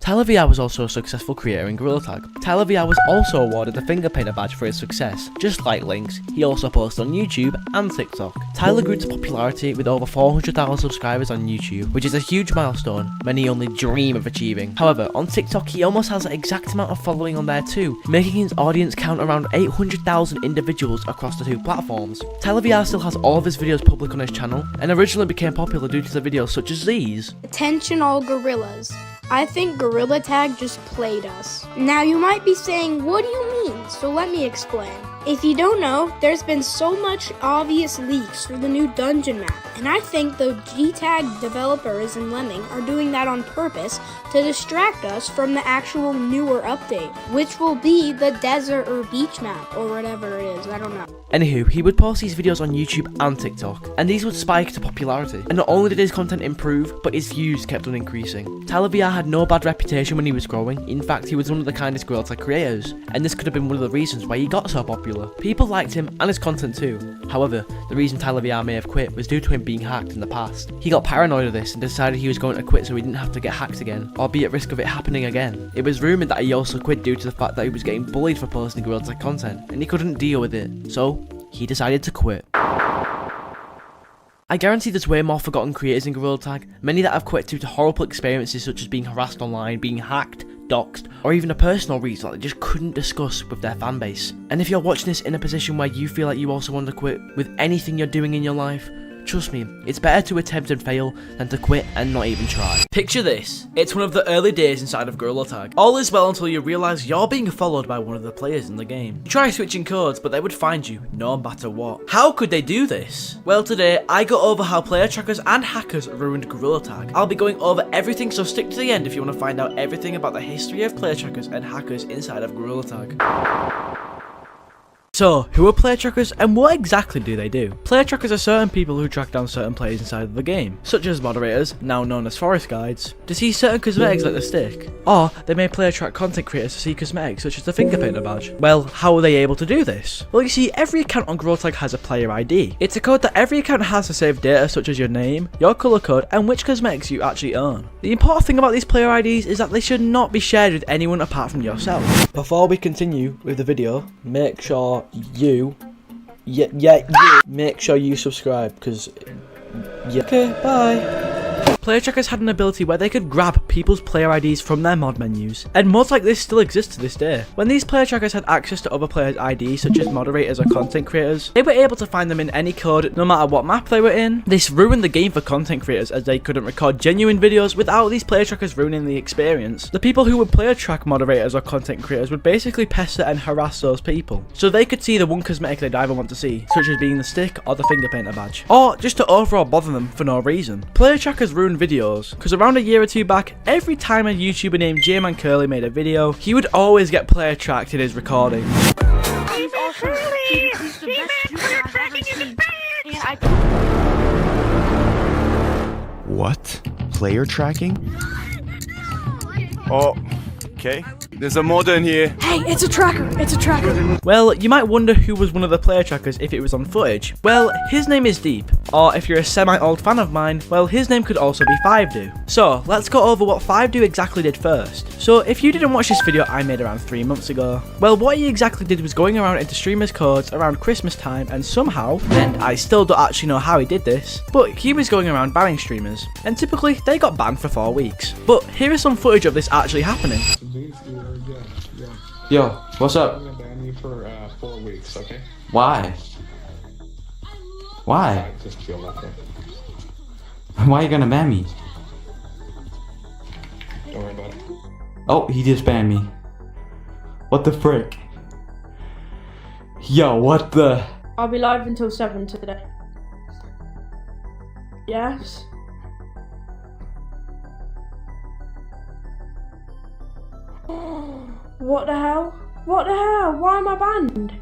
TylerVR was also a successful creator in Gorilla Tag. TylerVR was also awarded the finger painter badge for his success. Just like Lynx, he also posted on YouTube and TikTok. Tyler grew to popularity with over 400,000 subscribers on YouTube, which is a huge milestone many only dream of achieving. However, on TikTok he almost has the exact amount of following on there too, making his audience count around 800,000 individuals across the two platforms. TylerVR still has all of his videos public on his channel, and originally became popular due to the videos such as these. Attention all gorillas. I think Gorilla Tag just played us. Now you might be saying, what do you mean? So let me explain. If you don't know, there's been so much obvious leaks for the new dungeon map, and I think the G-Tag developers and Lemming are doing that on purpose to distract us from the actual newer update, which will be the desert or beach map, or whatever it is, I don't know. Anywho, he would post these videos on YouTube and TikTok, and these would spike to popularity. And not only did his content improve, but his views kept on increasing. TylerVR had no bad reputation when he was growing. In fact, he was one of the kindest Gorilla Tag creators, and this could have been one of the reasons why he got so popular. People liked him and his content too. However, the reason TylerVR may have quit was due to him being hacked in the past. He got paranoid of this and decided he was going to quit so he didn't have to get hacked again, or be at risk of it happening again. It was rumoured that he also quit due to the fact that he was getting bullied for posting Gorilla Tag content, and he couldn't deal with it, so he decided to quit. I guarantee there's way more forgotten creators in Gorilla Tag, many that have quit due to horrible experiences such as being harassed online, being hacked, doxed, or even a personal reason that they just couldn't discuss with their fanbase. And if you're watching this in a position where you feel like you also want to quit with anything you're doing in your life, trust me, it's better to attempt and fail than to quit and not even try. Picture this. It's one of the early days inside of Gorilla Tag. All is well until you realise you're being followed by one of the players in the game. You try switching codes, but they would find you no matter what. How could they do this? Well, today I go over how player trackers and hackers ruined Gorilla Tag. I'll be going over everything, so stick to the end if you want to find out everything about the history of player trackers and hackers inside of Gorilla Tag. So, who are player trackers and what exactly do they do? Player trackers are certain people who track down certain players inside of the game, such as moderators, now known as forest guides, to see certain cosmetics like the stick, or they may player track content creators to see cosmetics such as the finger painter badge. Well, how are they able to do this? Well, you see, every account on Gorilla Tag has a player ID. It's a code that every account has to save data such as your name, your colour code, and which cosmetics you actually own. The important thing about these player IDs is that they should not be shared with anyone apart from yourself. Before we continue with the video, make sure you make sure you subscribe, because okay, bye. Player trackers had an ability where they could grab people's player IDs from their mod menus, and mods like this still exist to this day. When these player trackers had access to other players' IDs, such as moderators or content creators, they were able to find them in any code, no matter what map they were in. This ruined the game for content creators, as they couldn't record genuine videos without these player trackers ruining the experience. The people who would player track moderators or content creators would basically pester and harass those people, so they could see the one cosmetic they'd either want to see, such as being the stick or the finger painter badge, or just to overall bother them for no reason. Player trackers ruined videos, because around a year or two back, every time a YouTuber named Jmancurly made a video, he would always get player tracked in his recording. What? Player tracking? Oh, okay. There's a mod in here. Hey, it's a tracker! It's a tracker! Well, you might wonder who was one of the player trackers if it was on footage. Well, his name is Deep. Or if you're a semi-old fan of mine, well, his name could also be 5Do. So, let's go over what 5Do exactly did first. So, if you didn't watch this video I made around 3 months ago, well, what he exactly did was going around into streamers' codes around Christmas time, and somehow, and I still don't actually know how he did this, but he was going around banning streamers. And typically, they got banned for 4 weeks. But here is some footage of this actually happening. Yo, what's up? I'm gonna ban you for 4 weeks, okay? Why? Why? I just feel like it. Why are you gonna ban me? Don't worry about it. Oh, he just banned me. What the frick? Yo, what the? I'll be live until 7 today. Yes? What the hell? What the hell? Why am I banned?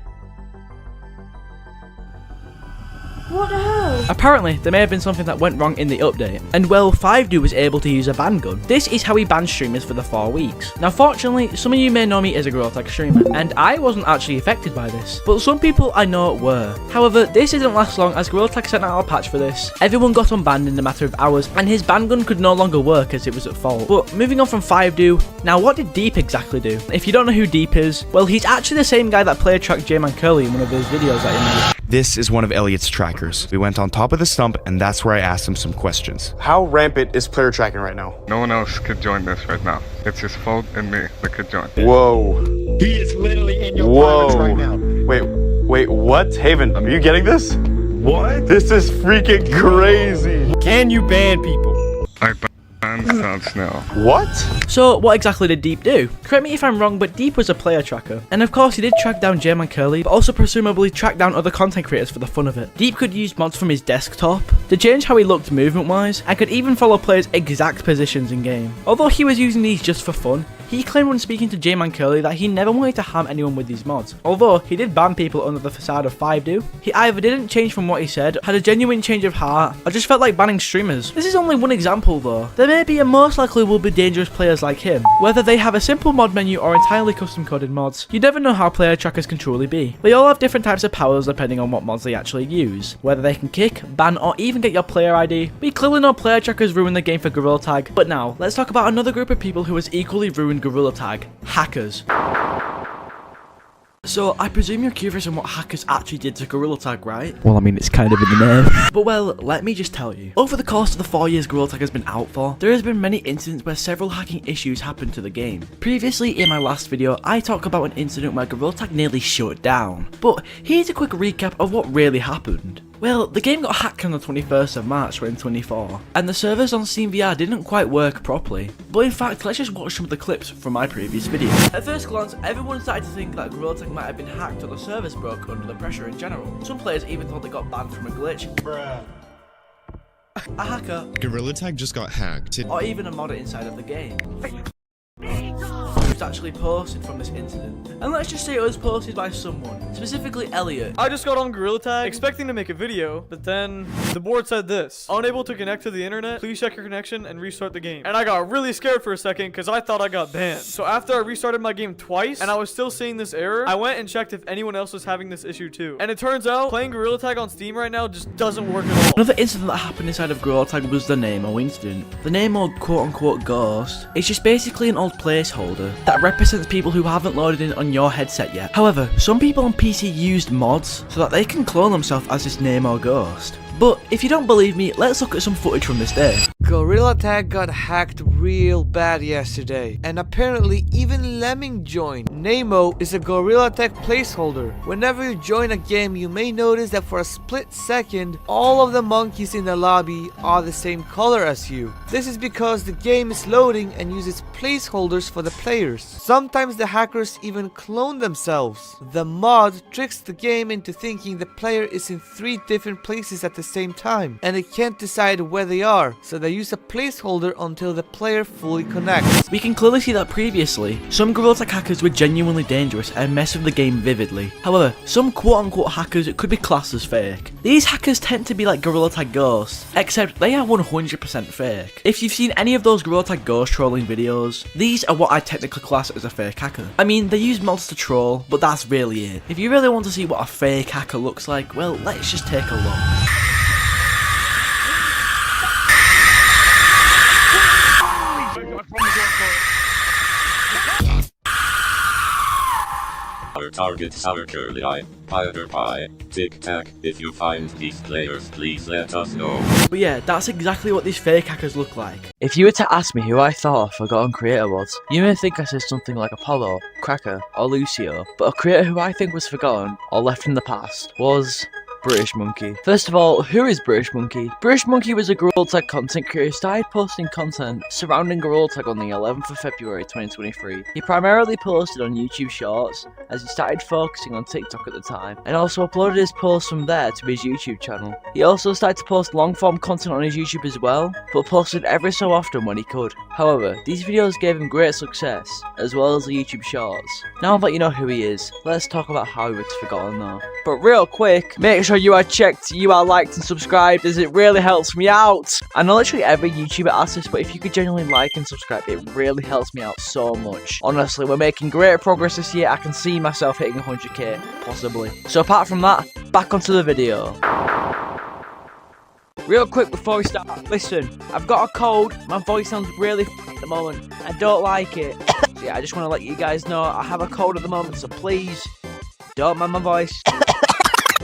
What the hell? Apparently, there may have been something that went wrong in the update, and well, 5Do was able to use a ban gun. This is how he banned streamers for the 4 weeks. Now, fortunately, some of you may know me as a Gorilla Tag streamer, and I wasn't actually affected by this, but some people I know were. However, this didn't last long as Gorilla Tag sent out a patch for this. Everyone got unbanned in a matter of hours, and his ban gun could no longer work as it was at fault. But moving on from 5Do, now what did Deep exactly do? If you don't know who Deep is, well, he's actually the same guy that player tracked Jmancurly in one of his videos that he made. This is one of Elliot's trackers. We went on top of the stump, and that's where I asked him some questions. How rampant is player tracking right now? No one else could join this right now. It's his fault and me that could join. Whoa. He is literally in your Whoa. right now. Wait, what? Haven, are you getting this? What? This is freaking crazy. Can you ban people? I banned Sounds no. What? So what exactly did Deep do? Correct me if I'm wrong, but Deep was a player tracker. And of course he did track down Jmancurly, but also presumably track down other content creators for the fun of it. Deep could use mods from his desktop to change how he looked movement wise, and could even follow players' exact positions in game. Although he was using these just for fun, he claimed when speaking to Jmancurly that he never wanted to harm anyone with these mods. Although he did ban people under the facade of 5do, he either didn't change from what he said, had a genuine change of heart, or just felt like banning streamers. This is only one example though. There may be and most likely will be dangerous players like him. Whether they have a simple mod menu or entirely custom coded mods, you never know how player trackers can truly be. They all have different types of powers depending on what mods they actually use. Whether they can kick, ban, or even get your player ID. We clearly know player trackers ruin the game for Gorilla Tag, but now let's talk about another group of people who has equally ruined Gorilla Tag: hackers. So, I presume you're curious on what hackers actually did to Gorilla Tag, right? Well, I mean, it's kind of in the name. But well, let me just tell you. Over the course of the 4 years Gorilla Tag has been out for, there has been many incidents where several hacking issues happened to the game. Previously, in my last video, I talked about an incident where Gorilla Tag nearly shut down. But here's a quick recap of what really happened. Well, the game got hacked on the 21st of March 2024, and the servers on SteamVR didn't quite work properly. But in fact, let's just watch some of the clips from my previous video. At first glance, everyone started to think that Gorilla Tag might have been hacked or the servers broke under the pressure in general. Some players even thought they got banned from a glitch. Bruh. A hacker. Gorilla Tag just got hacked. Or even a modder inside of the game. Who's actually posted from this incident. And let's just say it was posted by someone, specifically Elliot. I just got on Gorilla Tag expecting to make a video, but then the board said this: unable to connect to the internet, please check your connection and restart the game. And I got really scared for a second because I thought I got banned. So after I restarted my game twice and I was still seeing this error, I went and checked if anyone else was having this issue too. And it turns out playing Gorilla Tag on Steam right now just doesn't work at all. Another incident that happened inside of Gorilla Tag was the Nemo incident. The Nemo quote-unquote ghost is just basically an old placeholder that represents people who haven't loaded in on your headset yet. However, some people on PC used mods so that they can clone themselves as this Nemo ghost. But if you don't believe me, let's look at some footage from this day. Gorilla Tag got hacked real bad yesterday, and apparently even Lemming joined. Nemo is a Gorilla Tag placeholder. Whenever you join a game, you may notice that for a split second, all of the monkeys in the lobby are the same color as you. This is because the game is loading and uses placeholders for the players. Sometimes the hackers even clone themselves. The mod tricks the game into thinking the player is in 3 different places at the same time, and it can't decide where they are, so they use a placeholder until the player fully connects. We can clearly see that previously, some Gorilla Tag hackers were genuinely dangerous and messed with the game vividly. However, some quote-unquote hackers could be classed as fake. These hackers tend to be like Gorilla Tag ghosts, except they are 100% fake. If you've seen any of those Gorilla Tag ghost trolling videos, these are what I technically class as a fake hacker. I mean, they use mods to troll, but that's really it. If you really want to see what a fake hacker looks like, well, let's just take a look. Our targets are Curly, PieterPie, Tic Tac. If you find these players, please let us know. But yeah, that's exactly what these fake hackers look like. If you were to ask me who I thought a forgotten creator was, you may think I said something like Apollo, Cracker, or Lucio, but a creator who I think was forgotten, or left in the past, was British Monkey. First of all, who is British Monkey? British Monkey was a Gorilla Tag content creator who started posting content surrounding Gorilla Tag on the 11th of February 2023. He primarily posted on YouTube Shorts, as he started focusing on TikTok at the time, and also uploaded his posts from there to his YouTube channel. He also started to post long-form content on his YouTube as well, but posted every so often when he could. However, these videos gave him great success, as well as the YouTube Shorts. Now that you know who he is, let's talk about how he was forgotten though. But real quick, make sure you are checked, you are liked and subscribed, as it really helps me out. I know literally every YouTuber asks this, but if you could genuinely like and subscribe, it really helps me out so much. Honestly, we're making great progress this year. I can see myself hitting 100k, possibly. So apart from that, back onto the video. Real quick before we start, listen, I've got a cold, my voice sounds really at the moment, I don't like it. So yeah, I just want to let you guys know I have a cold at the moment, so please, don't mind my voice.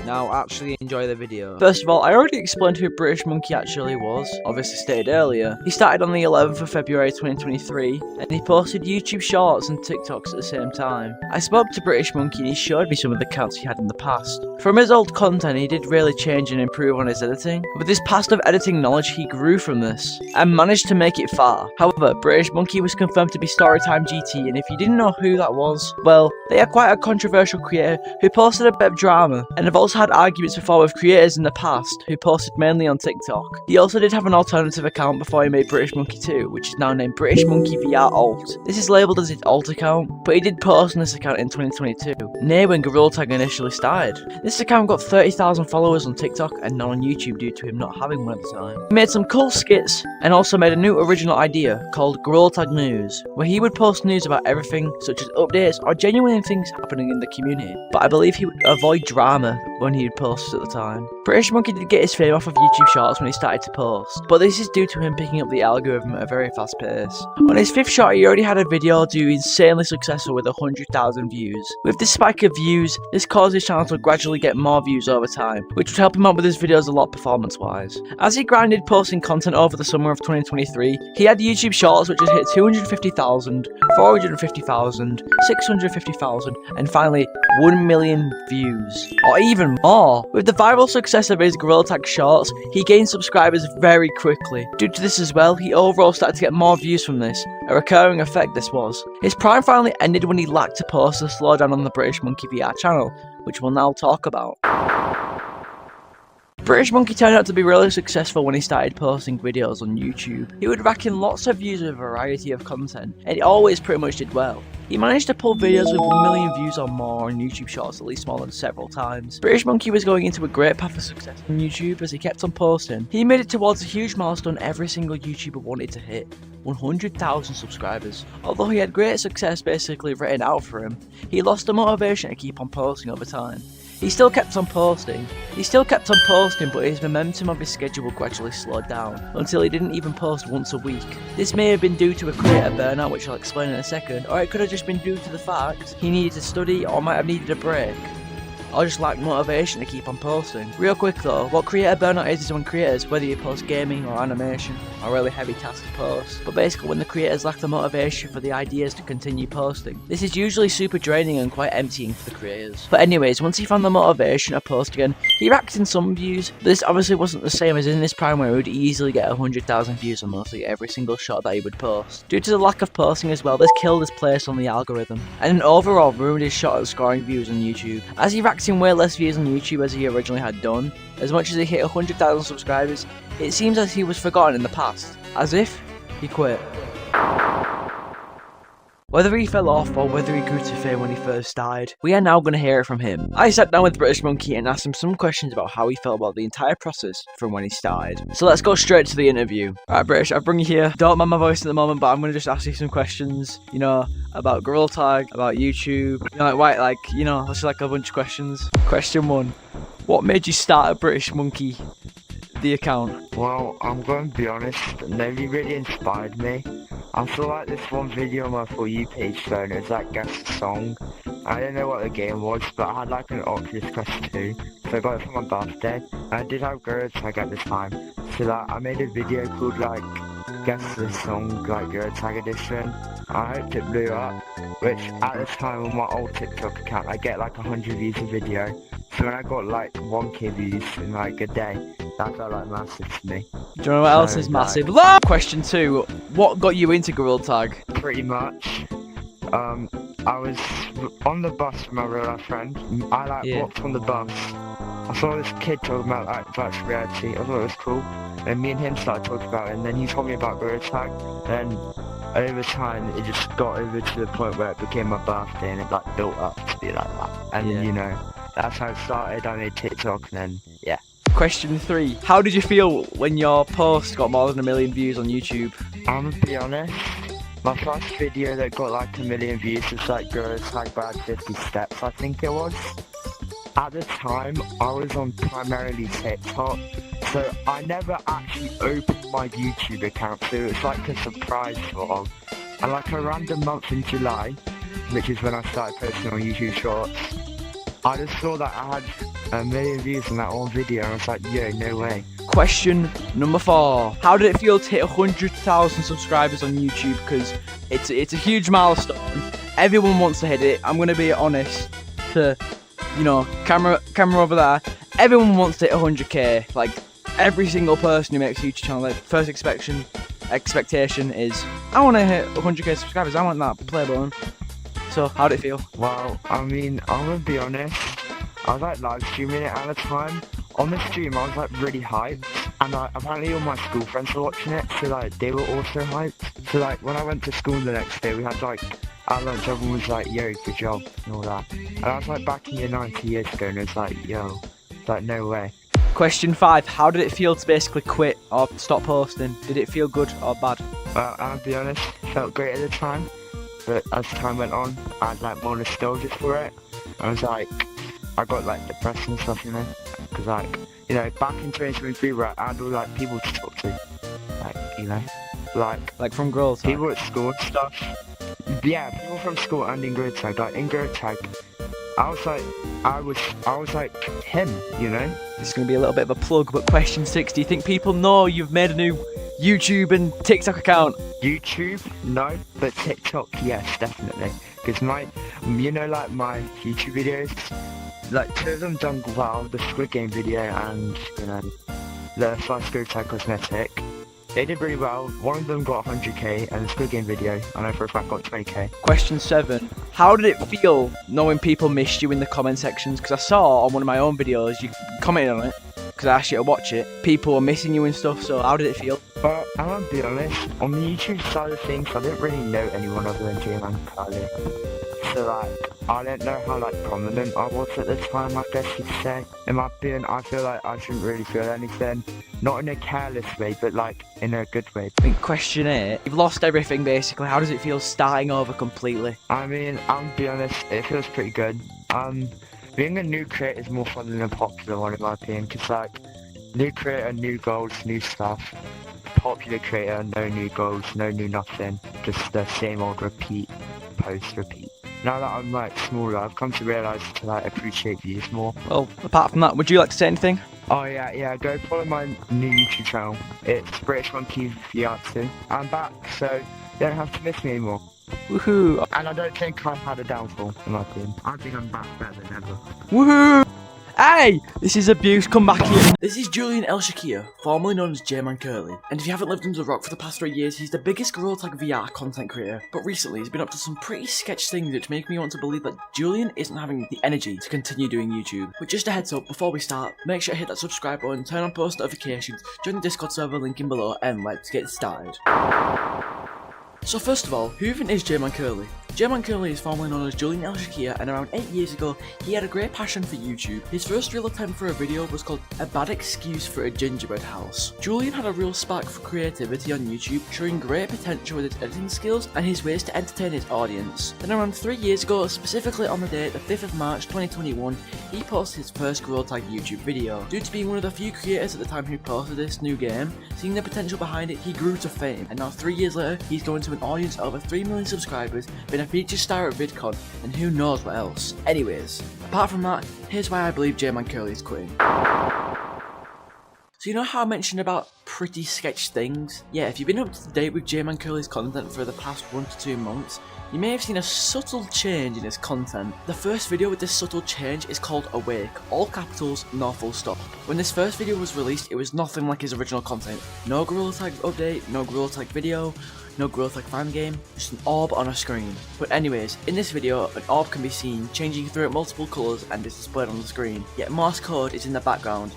Now actually enjoy the video. First of all, I already explained who British Monkey actually was, obviously stated earlier. He started on the 11th of February 2023, and he posted YouTube shorts and TikToks at the same time. I spoke to British Monkey and he showed me some of the accounts he had in the past. From his old content, he did really change and improve on his editing. With his past of editing knowledge, he grew from this, and managed to make it far. However, British Monkey was confirmed to be Storytime GT, and if you didn't know who that was, well, they are quite a controversial creator who posted a bit of drama, and have also had arguments before with creators in the past who posted mainly on TikTok. He also did have an alternative account before he made British Monkey 2, which is now named British Monkey VR Alt. This is labelled as his alt account, but he did post on this account in 2022, near when Gorilla Tag initially started. This account got 30,000 followers on TikTok and none on YouTube due to him not having one at the time. He made some cool skits and also made a new original idea called Gorilla Tag News, where he would post news about everything such as updates or genuine things happening in the community, but I believe he would avoid drama when he would post at the time. British Monkey did get his fame off of YouTube Shorts when he started to post, but this is due to him picking up the algorithm at a very fast pace. On his 5th short, he already had a video do insanely successful with 100,000 views. With this spike of views, this caused his channel to gradually get more views over time, which would help him out with his videos a lot performance-wise. As he grinded posting content over the summer of 2023, he had YouTube Shorts which has hit 250,000, 450,000, 650,000, and finally 1 million views, or even more. With the viral success of his Gorilla Tag Shorts, he gained subscribers very quickly. Due to this as well, he overall started to get more views from this, a recurring effect this was. His prime finally ended when he lacked to post a slowdown on the British Monkey VR channel, which we'll now talk about. British Monkey turned out to be really successful when he started posting videos on YouTube. He would rack in lots of views with a variety of content, and it always pretty much did well. He managed to pull videos with 1 million views or more on YouTube Shorts at least more than several times. British Monkey was going into a great path of success on YouTube as he kept on posting. He made it towards a huge milestone every single YouTuber wanted to hit: 100,000 subscribers. Although he had great success basically written out for him, he lost the motivation to keep on posting over time. He still kept on posting, but his momentum of his schedule gradually slowed down, until he didn't even post once a week. This may have been due to a creator burnout, which I'll explain in a second, or it could have just been due to the fact he needed to study or might have needed a break, or just lacked motivation to keep on posting. Real quick though, what creator burnout is when creators, whether you post gaming or animation, are really heavy tasks to post, but basically when the creators lack the motivation for the ideas to continue posting. This is usually super draining and quite emptying for the creators. But anyways, once he found the motivation to post again, he racked in some views, but this obviously wasn't the same as in this prime where he would easily get 100,000 views on mostly every single shot that he would post. Due to the lack of posting as well, this killed his place on the algorithm, and overall ruined his shot at scoring views on YouTube. As he racked in way less views on YouTube as he originally had done, as much as he hit 100,000 subscribers, it seems as he was forgotten in the past, as if he quit. Whether he fell off or whether he grew to fame when he first started, we are now going to hear it from him. I sat down with British Monkey and asked him some questions about how he felt about the entire process from when he started. So let's go straight to the interview. Alright British, I've bring you here. Don't mind my voice at the moment, but I'm going to just ask you some questions, you know, about Gorilla Tag, about YouTube, you know, that's like a bunch of questions. Question 1. What made you start a British Monkey, the account? Well, I'm going to be honest, nobody really inspired me. I saw like this one video on my For You page though, and it was like guess the song. I don't know what the game was, but I had like an Oculus Quest 2, so I got it for my birthday. And I did have Gorilla Tag at the time, so like I made a video called like Guess the Song, like Gorilla Tag edition. I hoped it blew up, which at the time on my old TikTok account I get like 100 views a video. So when I got like 1k views in like a day, that felt like massive to me. Do you know what else is massive? Question 2. What got you into Gorilla Tag? Pretty much. I was on the bus with my real life friend. I walked on the bus. I saw this kid talking about like virtual reality. I thought it was cool. And me and him started talking about it, and then he told me about Gorilla Tag. Then over time it just got over to the point where it became my birthday and it like built up to be like that. And you know, that's how it started. I made TikTok and then yeah. Question 3. How did you feel when your post got more than 1 million views on YouTube? I'm gonna be honest, my first video that got like 1 million views was like Gorilla Tag by 50 steps, I think it was. At the time, I was on primarily TikTok, so I never actually opened my YouTube account, so it was like a surprise vlog. And like a random month in July, which is when I started posting on YouTube Shorts, I just saw that I had 1 million views on that one video and I was like, yo, no way. Question number 4. How did it feel to hit 100,000 subscribers on YouTube? Because it's a huge milestone. Everyone wants to hit it. I'm going to be honest to, you know, camera over there. Everyone wants to hit 100k. Like, every single person who makes a YouTube channel, their first expectation is, I want to hit 100k subscribers. I want that play button. So, how did it feel? Well, I mean, I'm going to be honest. I was like live streaming it at the time. On the stream, I was like really hyped, and apparently all my school friends were watching it, so like they were also hyped. So like when I went to school the next day, we had like at lunch, everyone was like, yo, good job, and all that. And I was like back in year 9 2 years ago, and it was like, yo, like no way. Question 5. How did it feel to basically quit or stop posting? Did it feel good or bad? Well, I'll be honest, it felt great at the time, but as time went on, I had like more nostalgia for it. I was like, I got like depressed and stuff, you know, because like, you know, back in 2023 where I had all like people to talk to, like, you know, like from girls, people at school and stuff. Yeah, people from school and in grade tag. Like in grade tag, I was like him, you know. This is gonna be a little bit of a plug, but question 6: do you think people know you've made a new YouTube and TikTok account? YouTube, no, but TikTok, yes, definitely. Because you know, like my YouTube videos, like 2 of them done well, the Squid Game video and, you know, the first grade tag cosmetic. They did really well. One of them got 100k and the Squid Game video, I know for a fact, got 20k. Question 7. How did it feel knowing people missed you in the comment sections? Because I saw on one of my own videos, you commented on it, because I asked you to watch it, people were missing you and stuff, so how did it feel? But I'm gonna be honest, on the YouTube side of things, I didn't really know anyone other than Jmancurly. So like, I don't know how like prominent I was at the time, I guess you'd say. In my opinion, I feel like I shouldn't really feel anything. Not in a careless way, but like in a good way. I think question 8. You've lost everything basically. How does it feel starting over completely? I mean, I'm gonna be honest, it feels pretty good. Being a new creator is more fun than a popular one in my opinion, because like, new creator, new goals, new stuff. Popular creator, no new goals, no new nothing. Just the same old repeat, post, repeat. Now that I'm like smaller, I've come to realise to like appreciate views more. Well, apart from that, would you like to say anything? Oh yeah, go follow my new YouTube channel. It's Jmancurly Elliot VMT. I'm back, so you don't have to miss me anymore. Woohoo! And I don't think I've had a downfall, in my opinion. I think I'm back better than ever. Woohoo! Hey! This is Abuse, come back here. This is Julian Elshakir, formerly known as Jmancurly. And if you haven't lived under the rock for the past 3 years, he's the biggest Gorilla Tag VR content creator. But recently, he's been up to some pretty sketch things which make me want to believe that Julian isn't having the energy to continue doing YouTube. But just a heads up, before we start, make sure to hit that subscribe button, turn on post notifications, join the Discord server link in below, and let's get started. So first of all, who even is Jmancurly? Jmancurly is formerly known as Julian Elshakir, and around 8 years ago, he had a great passion for YouTube. His first real attempt for a video was called A Bad Excuse for a Gingerbread House. Julian had a real spark for creativity on YouTube, showing great potential with his editing skills and his ways to entertain his audience. Then around 3 years ago, specifically on the date, the 5th of March 2021, he posted his first Gorilla Tag YouTube video. Due to being one of the few creators at the time who posted this new game, seeing the potential behind it, he grew to fame, and now 3 years later, he's going to an audience of over 3 million subscribers, been a featured star at VidCon, and who knows what else. Anyways, apart from that, here's why I believe Jmancurly is quitting. So you know how I mentioned about pretty sketch things? Yeah, if you've been up to date with Jmancurly's content for the past 1 to 2 months, you may have seen a subtle change in his content. The first video with this subtle change is called Awake, all capitals, no full stop. When this first video was released, it was nothing like his original content. No Gorilla Tag update, no Gorilla Tag video, no Gorilla Tag fan game, just an orb on a screen. But anyways, in this video, an orb can be seen changing throughout multiple colours and is displayed on the screen, yet Morse code is in the background.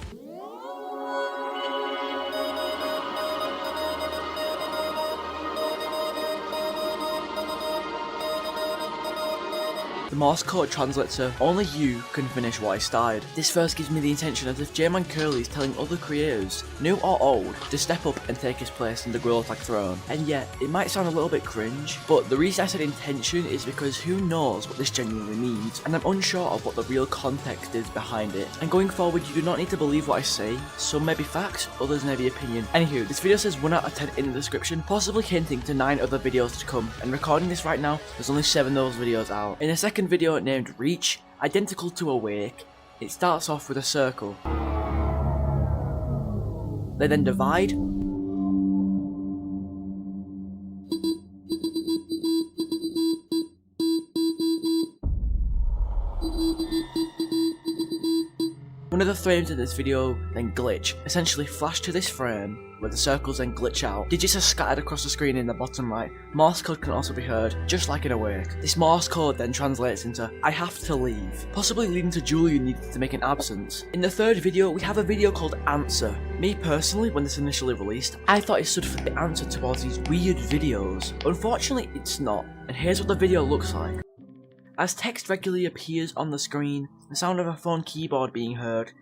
The Morse code translates to, only you can finish what I started. This verse gives me the intention as if Jmancurly is telling other creators, new or old, to step up and take his place in the Gorilla Tag throne. And yet, it might sound a little bit cringe, but the reason I said intention is because who knows what this genuinely means, and I'm unsure of what the real context is behind it. And going forward, you do not need to believe what I say. Some may be facts, others may be opinion. Anywho, this video says 1 out of 10 in the description, possibly hinting to 9 other videos to come, and recording this right now, there's only 7 of those videos out. In a second video named Reach, identical to a wake. It starts off with a circle. They then divide. One of the frames in this video then glitch, essentially flash to this frame where the circles then glitch out. Digits are scattered across the screen in the bottom right. Morse code can also be heard, just like in a wake. This Morse code then translates into I have to leave, possibly leading to Julian needing to make an absence. In the third video, we have a video called Answer. Me personally, when this initially released, I thought it stood for the answer towards these weird videos. Unfortunately, it's not, and here's what the video looks like. As text regularly appears on the screen, the sound of a phone keyboard being heard,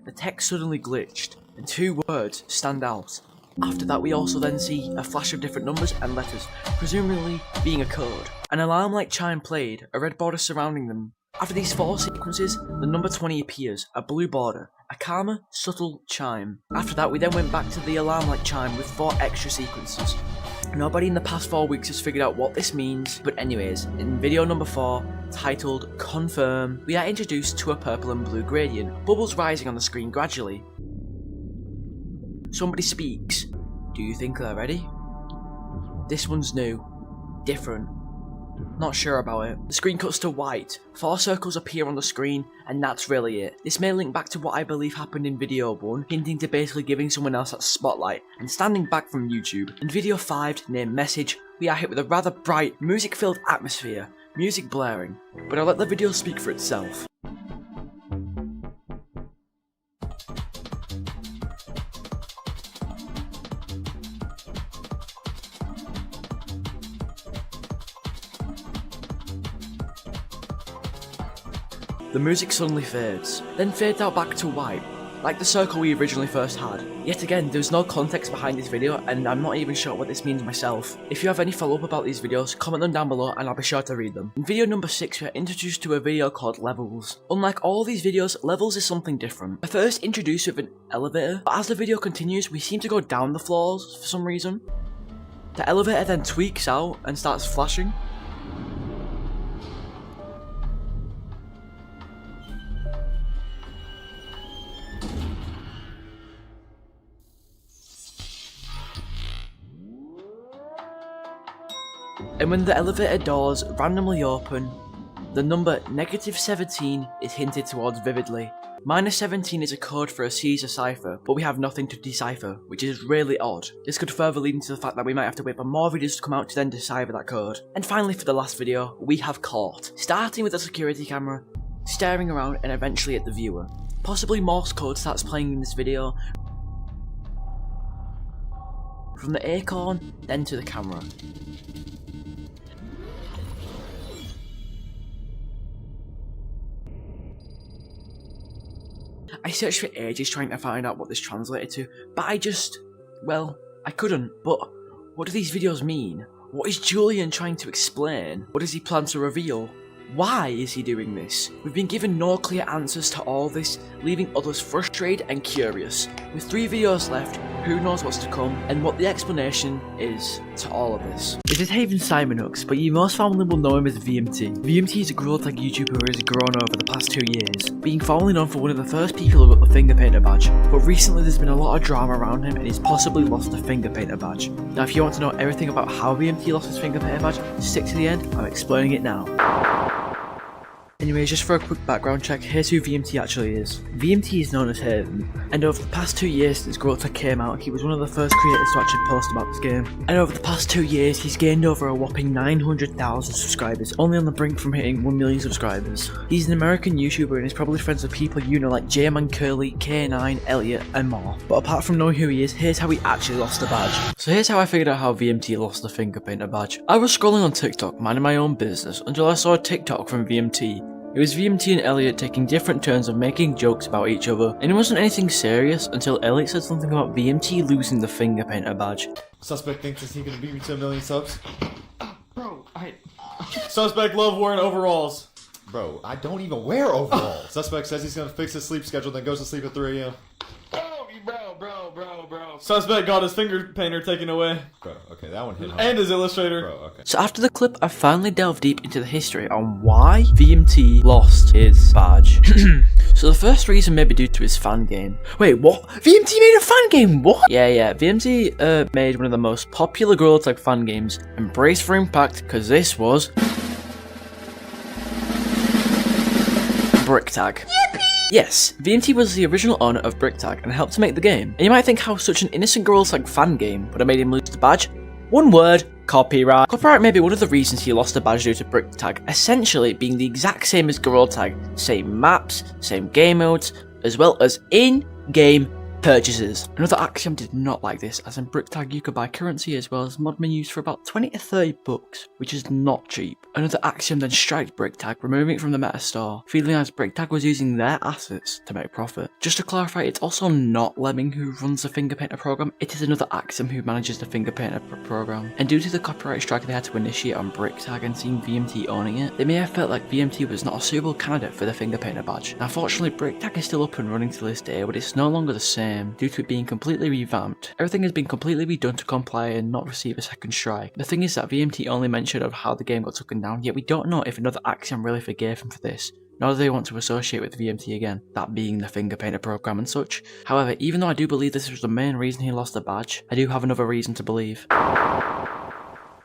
the text suddenly glitched, and 2 words stand out. After that, we also then see a flash of different numbers and letters, presumably being a code. An alarm-like chime played, a red border surrounding them. After these 4 sequences, the number 20 appears, a blue border, a calmer, subtle chime. After that, we then went back to the alarm-like chime with 4 extra sequences. Nobody in the past 4 weeks has figured out what this means, but anyways, in video number 4, titled Confirm, we are introduced to a purple and blue gradient, bubbles rising on the screen gradually. Somebody speaks. Do you think they're ready? This one's new. Different. Not sure about it. The screen cuts to white. 4 circles appear on the screen, and that's really it. This may link back to what I believe happened in video 1, hinting to basically giving someone else that spotlight, and standing back from YouTube. In video 5, named Message, we are hit with a rather bright, music-filled atmosphere, music blaring, but I'll let the video speak for itself. The music suddenly fades, then fades out back to white, like the circle we originally first had. Yet again, there's no context behind this video, and I'm not even sure what this means myself. If you have any follow up about these videos, comment them down below and I'll be sure to read them. In video number 6, we are introduced to a video called Levels. Unlike all these videos, Levels is something different. We're first introduced with an elevator, but as the video continues, we seem to go down the floors for some reason. The elevator then tweaks out and starts flashing. And when the elevator doors randomly open, the number -17 is hinted towards vividly. -17 is a code for a Caesar cipher, but we have nothing to decipher, which is really odd. This could further lead into the fact that we might have to wait for more videos to come out to then decipher that code. And finally, for the last video, we have Caught, starting with a security camera, staring around and eventually at the viewer. Possibly Morse code starts playing in this video, from the acorn, then to the camera. I searched for ages trying to find out what this translated to, but I couldn't. But what do these videos mean? What is Julian trying to explain? What does he plan to reveal? Why is he doing this? We've been given no clear answers to all this, leaving others frustrated and curious. With 3 videos left, who knows what's to come, and what the explanation is to all of this. This is Haven Simon Hooks, but you most family will know him as VMT. VMT is a Gorilla Tag YouTuber who has grown over the past 2 years, being formerly known for one of the first people who got the finger painter badge, but recently there's been a lot of drama around him and he's possibly lost the finger painter badge. Now if you want to know everything about how VMT lost his finger painter badge, stick to the end, I'm explaining it now. Anyways, just for a quick background check, here's who VMT actually is. VMT is known as Haven, and over the past 2 years since Gorilla Tag came out, he was one of the first creators to actually post about this game. And over the past 2 years, he's gained over a whopping 900,000 subscribers, only on the brink from hitting 1 million subscribers. He's an American YouTuber and is probably friends with people you know like Jmancurly, K9, Elliot, and more. But apart from knowing who he is, here's how he actually lost the badge. So here's how I figured out how VMT lost the finger painter badge. I was scrolling on TikTok, minding my own business, until I saw a TikTok from VMT. It was VMT and Elliot taking different turns of making jokes about each other, and it wasn't anything serious until Elliot said something about VMT losing the finger painter badge. Suspect thinks is he gonna beat me to 1 million subs? Bro, Suspect love wearing overalls. Bro, I don't even wear overalls. Suspect says he's gonna fix his sleep schedule, then goes to sleep at 3 AM. bro, Suspect got his finger painter taken away. Bro, okay, that one hit home. And his illustrator. Bro, okay. So after the clip, I finally delved deep into the history on why VMT lost his badge. So the first reason may be due to his fan game. Wait, what? VMT made a fan game? What? Yeah, VMT made one of the most popular Gorilla Tag fan games, and brace for impact, because this was Brick Tag. Yes, VMT was the original owner of Brick Tag and helped to make the game. And you might think how such an innocent Gorilla Tag fan game would have made him lose the badge. One word: copyright. Copyright may be one of the reasons he lost the badge due to Brick Tag, essentially being the exact same as Gorilla Tag, same maps, same game modes, as well as in-game purchases. Another Axiom did not like this, as in Brick Tag you could buy currency as well as mod menus for about 20 to 30 bucks, which is not cheap. Another Axiom then striked Brick Tag, removing it from the meta store, feeling as Brick Tag was using their assets to make profit. Just to clarify, it's also not Lemming who runs the Finger Painter program, it is another Axiom who manages the Finger Painter program. And due to the copyright strike they had to initiate on Brick Tag and seeing VMT owning it, they may have felt like VMT was not a suitable candidate for the Finger Painter badge. Now fortunately Brick Tag is still up and running to this day, but it's no longer the same due to it being completely revamped. Everything has been completely redone to comply and not receive a second strike. The thing is that VMT only mentioned of how the game got taken down, yet we don't know if another Axiom really forgave him for this, nor do they want to associate with VMT again, that being the Finger Painter program and such. However, even though I do believe this was the main reason he lost the badge, I do have another reason to believe.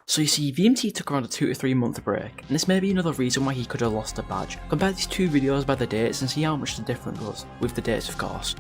So you see, VMT took around a 2 to 3 month break, and this may be another reason why he could have lost the badge. Compare these two videos by the dates and see how much the difference was, with the dates of course.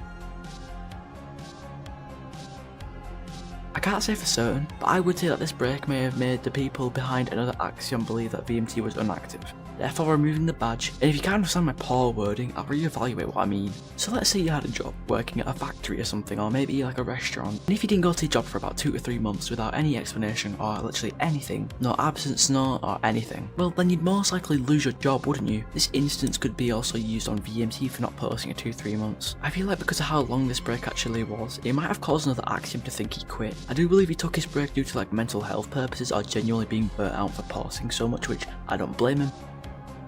I can't say for certain, but I would say that this break may have made the people behind another Axiom believe that VMT was inactive, therefore removing the badge. And if you can't understand my poor wording, I'll reevaluate what I mean. So let's say you had a job working at a factory or something, or maybe like a restaurant, and if you didn't go to your job for about 2 to 3 months without any explanation or literally anything, no absence note or anything, well then you'd most likely lose your job, wouldn't you? This instance could be also used on VMT for not posting at 2 to 3 months. I feel like because of how long this break actually was, it might have caused another Axiom to think he quit. I do believe he took his break due to like mental health purposes or genuinely being burnt out for posting so much, which I don't blame him.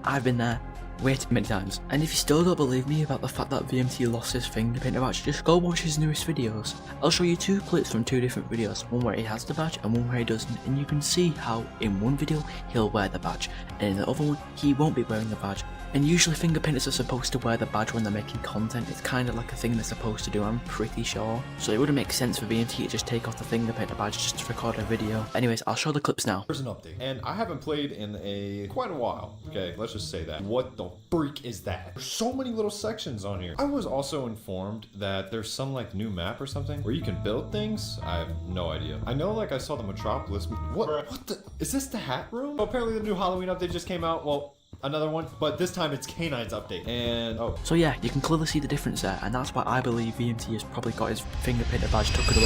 I've been there way too many times. And if you still don't believe me about the fact that VMT lost his Finger Painter badge, just go watch his newest videos. I'll show you 2 clips from 2 different videos, one where he has the badge and one where he doesn't, and you can see how in one video he'll wear the badge and in the other one he won't be wearing the badge. And usually finger painters are supposed to wear the badge when they're making content. It's kind of like a thing they're supposed to do, I'm pretty sure. So it wouldn't make sense for VMT to just take off the finger painter badge just to record a video. Anyways, I'll show the clips now. There's an update, and I haven't played in quite a while. Okay, let's just say that. What the freak is that? There's so many little sections on here. I was also informed that there's some like new map or something where you can build things. I have no idea. I know like I saw the Metropolis. What the? Is this the hat room? Well, apparently the new Halloween update just came out. Well, another one, but this time it's Canine's update. And so yeah, you can clearly see the difference there, and that's why I believe VMT has probably got his finger painter badge tucked away.